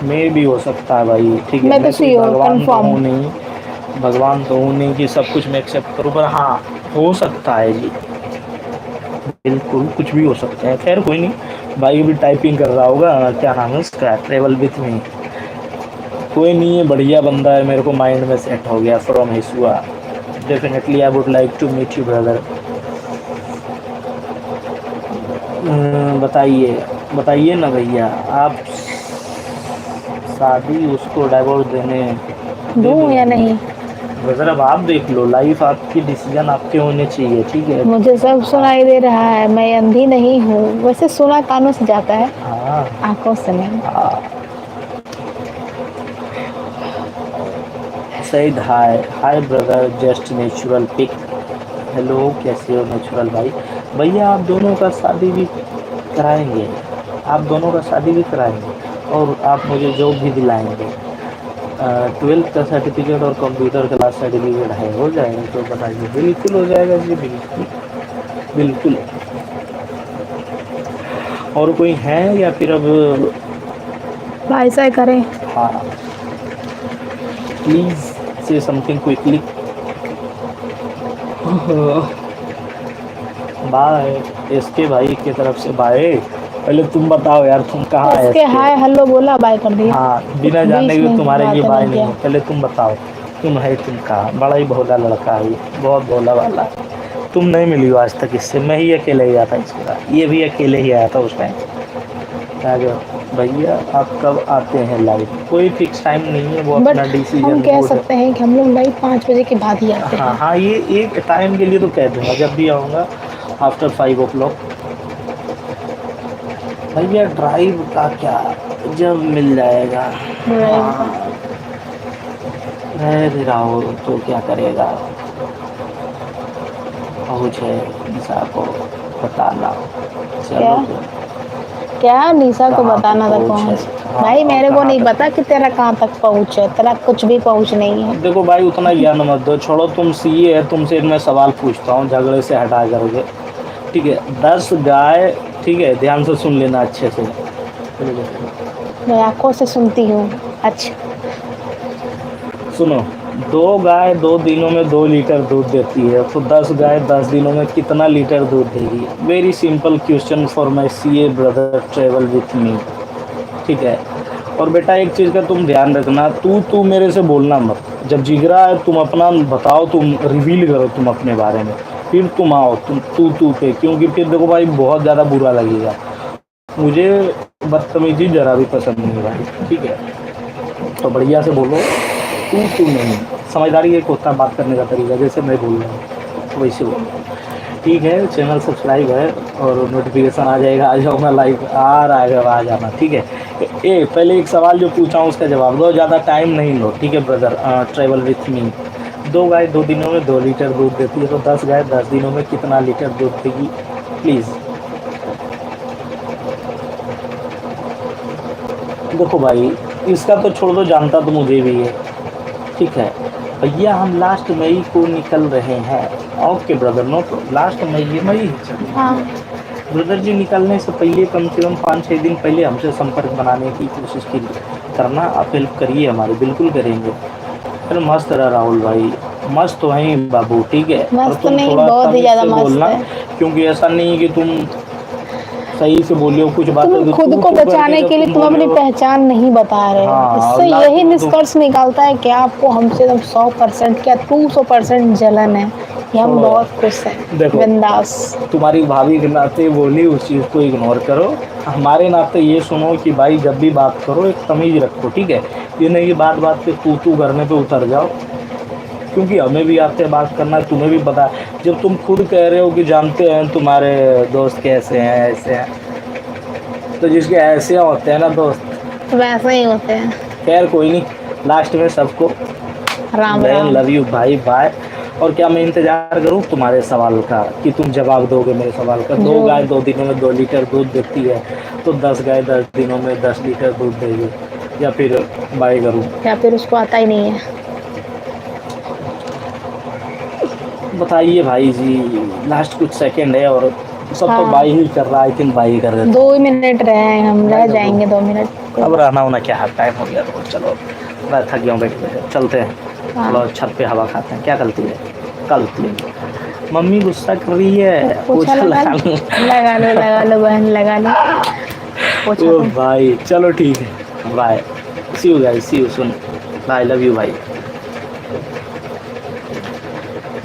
S2: मैं भी हो सकता है भाई, ठीक है।
S1: मैं तो
S2: मैं कोई
S1: श्योर
S2: भगवान तो
S1: कंफर्म।
S2: हूँ नहीं, भगवान तो हूँ नहीं कि सब कुछ मैं एक्सेप्ट करूँ, पर हाँ हो सकता है जी, बिल्कुल कुछ भी हो सकता है। खैर कोई नहीं, भाई भी टाइपिंग कर रहा होगा, क्या नाम है उसका, ट्रेवल विथ मी। कोई नहीं है, बढ़िया बंदा है, मेरे को माइंड में सेट हो गया from Hisua. Definitely I would like to meet you brother. बताइए बताइए ना भैया, आप शादी उसको डाइवोर्स देने दे
S1: दूं
S2: दो
S1: या
S2: या नहीं?
S1: नहीं?
S2: ब्रदर अब आप देख लो, लाइफ आपकी, डिसीजन आपके होने चाहिए, ठीक है।
S1: मुझे सब
S2: हाँ
S1: सुनाई दे रहा है, मैं अंधी नहीं हूँ। वैसे सुना कानों से जाता है,
S2: हाँ
S1: आंखों से नहीं।
S2: हाँ। Saeed hi hi brother, just natural pic. Hello कैसे हो नेचुरल भाई? भैया आप दोनों का शादी भी कराएंगे, आप दोनों का शादी भी कराएंगे, और आप मुझे जॉब भी दिलाएंगे। 12th का सर्टिफिकेट और कंप्यूटर क्लास सर्टिफिकेट है, हो जाएगा तो बताइए। बिल्कुल हो जाएगा जी, बिल्कुल बिल्कुल। और कोई है या फिर अब?
S1: बाय साय करें?
S2: हाँ, प्लीज से समथिंग क्विकली। बाय इसके भाई की तरफ से बाय। पहले तुम बताओ यार, तुम कहाँ है
S1: इसके
S2: इसके?
S1: हाय हेलो बोला, बाय कर दिया।
S2: हाँ,
S1: कुछ
S2: बिना जाने
S1: बीच
S2: के
S1: में
S2: तुम्हारे लिए
S1: बात
S2: बाय
S1: नहीं
S2: नहीं
S1: किया।
S2: है। पहले तुम बताओ, तुम है, तुम कहाँ? बड़ा ही भोला लड़का है ये, बहुत भोला वाला है। तुम नहीं मिली हो आज तक इससे, मैं ही अकेले ही आता इसके साथ, ये भी अकेले ही आया था उस टाइम। भैया आप कब आते हैं लाइव? कोई फिक्स टाइम नहीं है, वो
S1: बट
S2: अपना
S1: हम
S2: डिसीजन
S1: कह
S2: मूड।
S1: सकते हैं कि हम लोग लाइव 5 बजे के बाद ही आते
S2: हाँ
S1: हैं।
S2: हाँ, ये एक टाइम के लिए तो कह दूंगा, जब भी आऊँगा आफ्टर 5 o'clock। भैया ड्राइव का क्या, जब मिल जाएगा।
S1: ड्राइव का
S2: हाँ, रह भी रहा हो तो क्या करेगा, पहुँच है निशा को बताना।
S1: क्या?
S2: चलो फिर,
S1: क्या निशा को
S2: कहाँ पे
S1: बताना था
S2: पहुँच है?
S1: पहुँच?
S2: हाँ,
S1: भाई
S2: और
S1: मेरे को
S2: कहाँ
S1: नहीं
S2: तक
S1: पता
S2: पहुँच?
S1: कि तेरा कहाँ तक पहुँच है, तेरा कुछ भी पहुँच नहीं है।
S2: देखो भाई उतना ज्ञान मत दो, छोड़ो। तुम सीए है, तुमसे एक मैं सवाल पूछता हूँ, झगड़े से हटा करके, ठीक है। 10 गाय, ठीक है, ध्यान से सुन लेना अच्छे से।
S1: मैं आंखों से सुनती हूँ। अच्छा।
S2: सुनो, 2 गाय 2 दिनों में 2 लीटर दूध देती है, तो 10 गाय 10 दिनों में कितना लीटर दूध देगी? Very simple question for my CA brother, travel with me, ठीक है। और बेटा एक चीज़ का तुम ध्यान रखना, तू मेरे से बोलना मत। जब जिगरा है तुम अपना बताओ, तुम रिवील करो तुम अपने बारे में, फिर तुम आओ तुम तू पे, क्योंकि फिर देखो भाई बहुत ज़्यादा बुरा लगेगा। मुझे बदतमीजी जरा भी पसंद नहीं भाई, ठीक है। तो बढ़िया से बोलो, तू नहीं। समझदारी एक होता है बात करने का तरीका, जैसे मैं बोल रहा हूँ। वैसे हो। ठीक है, चैनल सब्सक्राइब है और नोटिफिकेशन आ जाएगा, आ जाऊँगा लाइव, आ रहा है आ जाना। ठीक है, पहले एक सवाल जो पूछा हूँ उसका जवाब दो, ज़्यादा टाइम नहीं लो। ठीक है ब्रदर, ट्रैवल विथ मी। 2 गाय 2 दिनों में 2 लीटर दूध देती है, तो 10 गाय 10 दिनों में कितना लीटर दूध देगी प्लीज़। देखो भाई, इसका तो छोड़ दो, जानता तो मुझे भी है। ठीक है भैया, हम लास्ट मई को निकल रहे हैं। Okay brother, no problem. Last मई
S1: हाँ
S2: ब्रदर जी, निकलने से पहले कम से कम 5-6 दिन पहले हमसे संपर्क बनाने की कोशिश की करना। आप हेल्प करिए हमारी, बिल्कुल करेंगे। अरे मस्त रहा राहुल भाई, मस्त तो हैं बाबू। ठीक है, और
S1: मस्त
S2: तुम
S1: नहीं,
S2: थोड़ा
S1: बहुत ही
S2: तमीज
S1: ज्यादा
S2: से
S1: मस्त
S2: बोलना,
S1: है।
S2: क्योंकि ऐसा नहीं है कि तुम सही से बोलियो कुछ बातें
S1: तुम
S2: तो
S1: खुद
S2: तू
S1: को
S2: करके
S1: बचाने
S2: जब
S1: के लिए तुम
S2: बोल रहे
S1: अपनी
S2: हो।
S1: पहचान नहीं बता रहे हो।
S2: हाँ, और
S1: इससे
S2: लास्ट
S1: यही
S2: में
S1: निष्कर्ष निकालता है कि आपको हमसे एकदम 100% क्या 200% जलन है कि हम
S2: छोड़ो
S1: बहुत
S2: यार।
S1: खुश हैं,
S2: देखो,
S1: बिंदास।
S2: तुम्हारी भाभी के नाते बोली, उस चीज़ को इग्नोर करो। हमारे नाते ये सुनो कि भाई जब भी बात करो एक तमीज़ रखो। ठीक है, ये नहीं कि बात बात पे तू करने पे उतर जाओ, क्योंकि हमें भी आते हैं बात करना, तुम्हें भी पता है। जब तुम खुद कह रहे हो कि जानते हैं तुम्हारे दोस्त कैसे हैं, ऐसे हैं, तो जिसके ऐसे होते हैं ना दोस्त,
S1: वैसे ही होते हैं।
S2: खैर कोई नहीं। लास्ट में सबको
S1: राम
S2: बहन
S1: राम।
S2: लव यू भाई, बाय। और क्या मैं इंतजार करूं तुम्हारे सवाल का कि तुम जवाब दोगे मेरे सवाल का। 2
S1: जो
S2: गाय 2 दिनों में 2 लीटर दूध देती है, तो 10 गाय 10 दिनों में 10 लीटर दूध देगी, या फिर बाय करूं?
S1: या फिर उसको आता ही नहीं है।
S2: बताइए भाई जी, लास्ट कुछ सेकंड है और सब तो
S1: हाँ,
S2: बाई ही कर रहा है। आई थिंक बाई कर देता
S1: 2 मिनट रहे हैं, हम रह
S2: कर
S1: जाएंगे
S2: दूं।
S1: 2 मिनट।
S2: अब रहना होना क्या है, टाइम हो गया तो चलो, मैं थक गया हूँ बैठ बैठे, चलते हैं।
S1: हाँ।
S2: चलो छत पे हवा खाते हैं। क्या गलती है? गलती मम्मी गुस्सा कर रही है,
S1: पोछा
S2: पोछा
S1: लगा
S2: लगा
S1: लो,
S2: लूं।
S1: लगा लो बहन, लगा लो पोछा
S2: ओ
S1: तुम।
S2: भाई चलो ठीक है, bye. See you guys, see you soon, bye, love you भाई।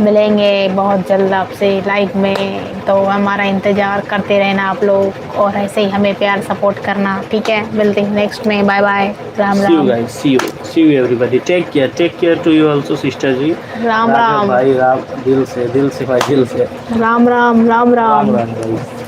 S1: मिलेंगे बहुत जल्द आपसे लाइव में, तो हमारा इंतजार करते रहना आप लोग, और ऐसे ही हमें प्यार सपोर्ट करना। ठीक है, मिलते हैं नेक्स्ट में। Bye bye, Ram
S2: see you
S1: Ram.
S2: Guys, see you everybody, take care to you also sister जी।
S1: राम
S2: राधे
S1: राम।
S2: भाई, राम, दिल से भाई, दिल से।
S1: राम राम। राम
S2: राम
S1: राम।
S2: राम भाई।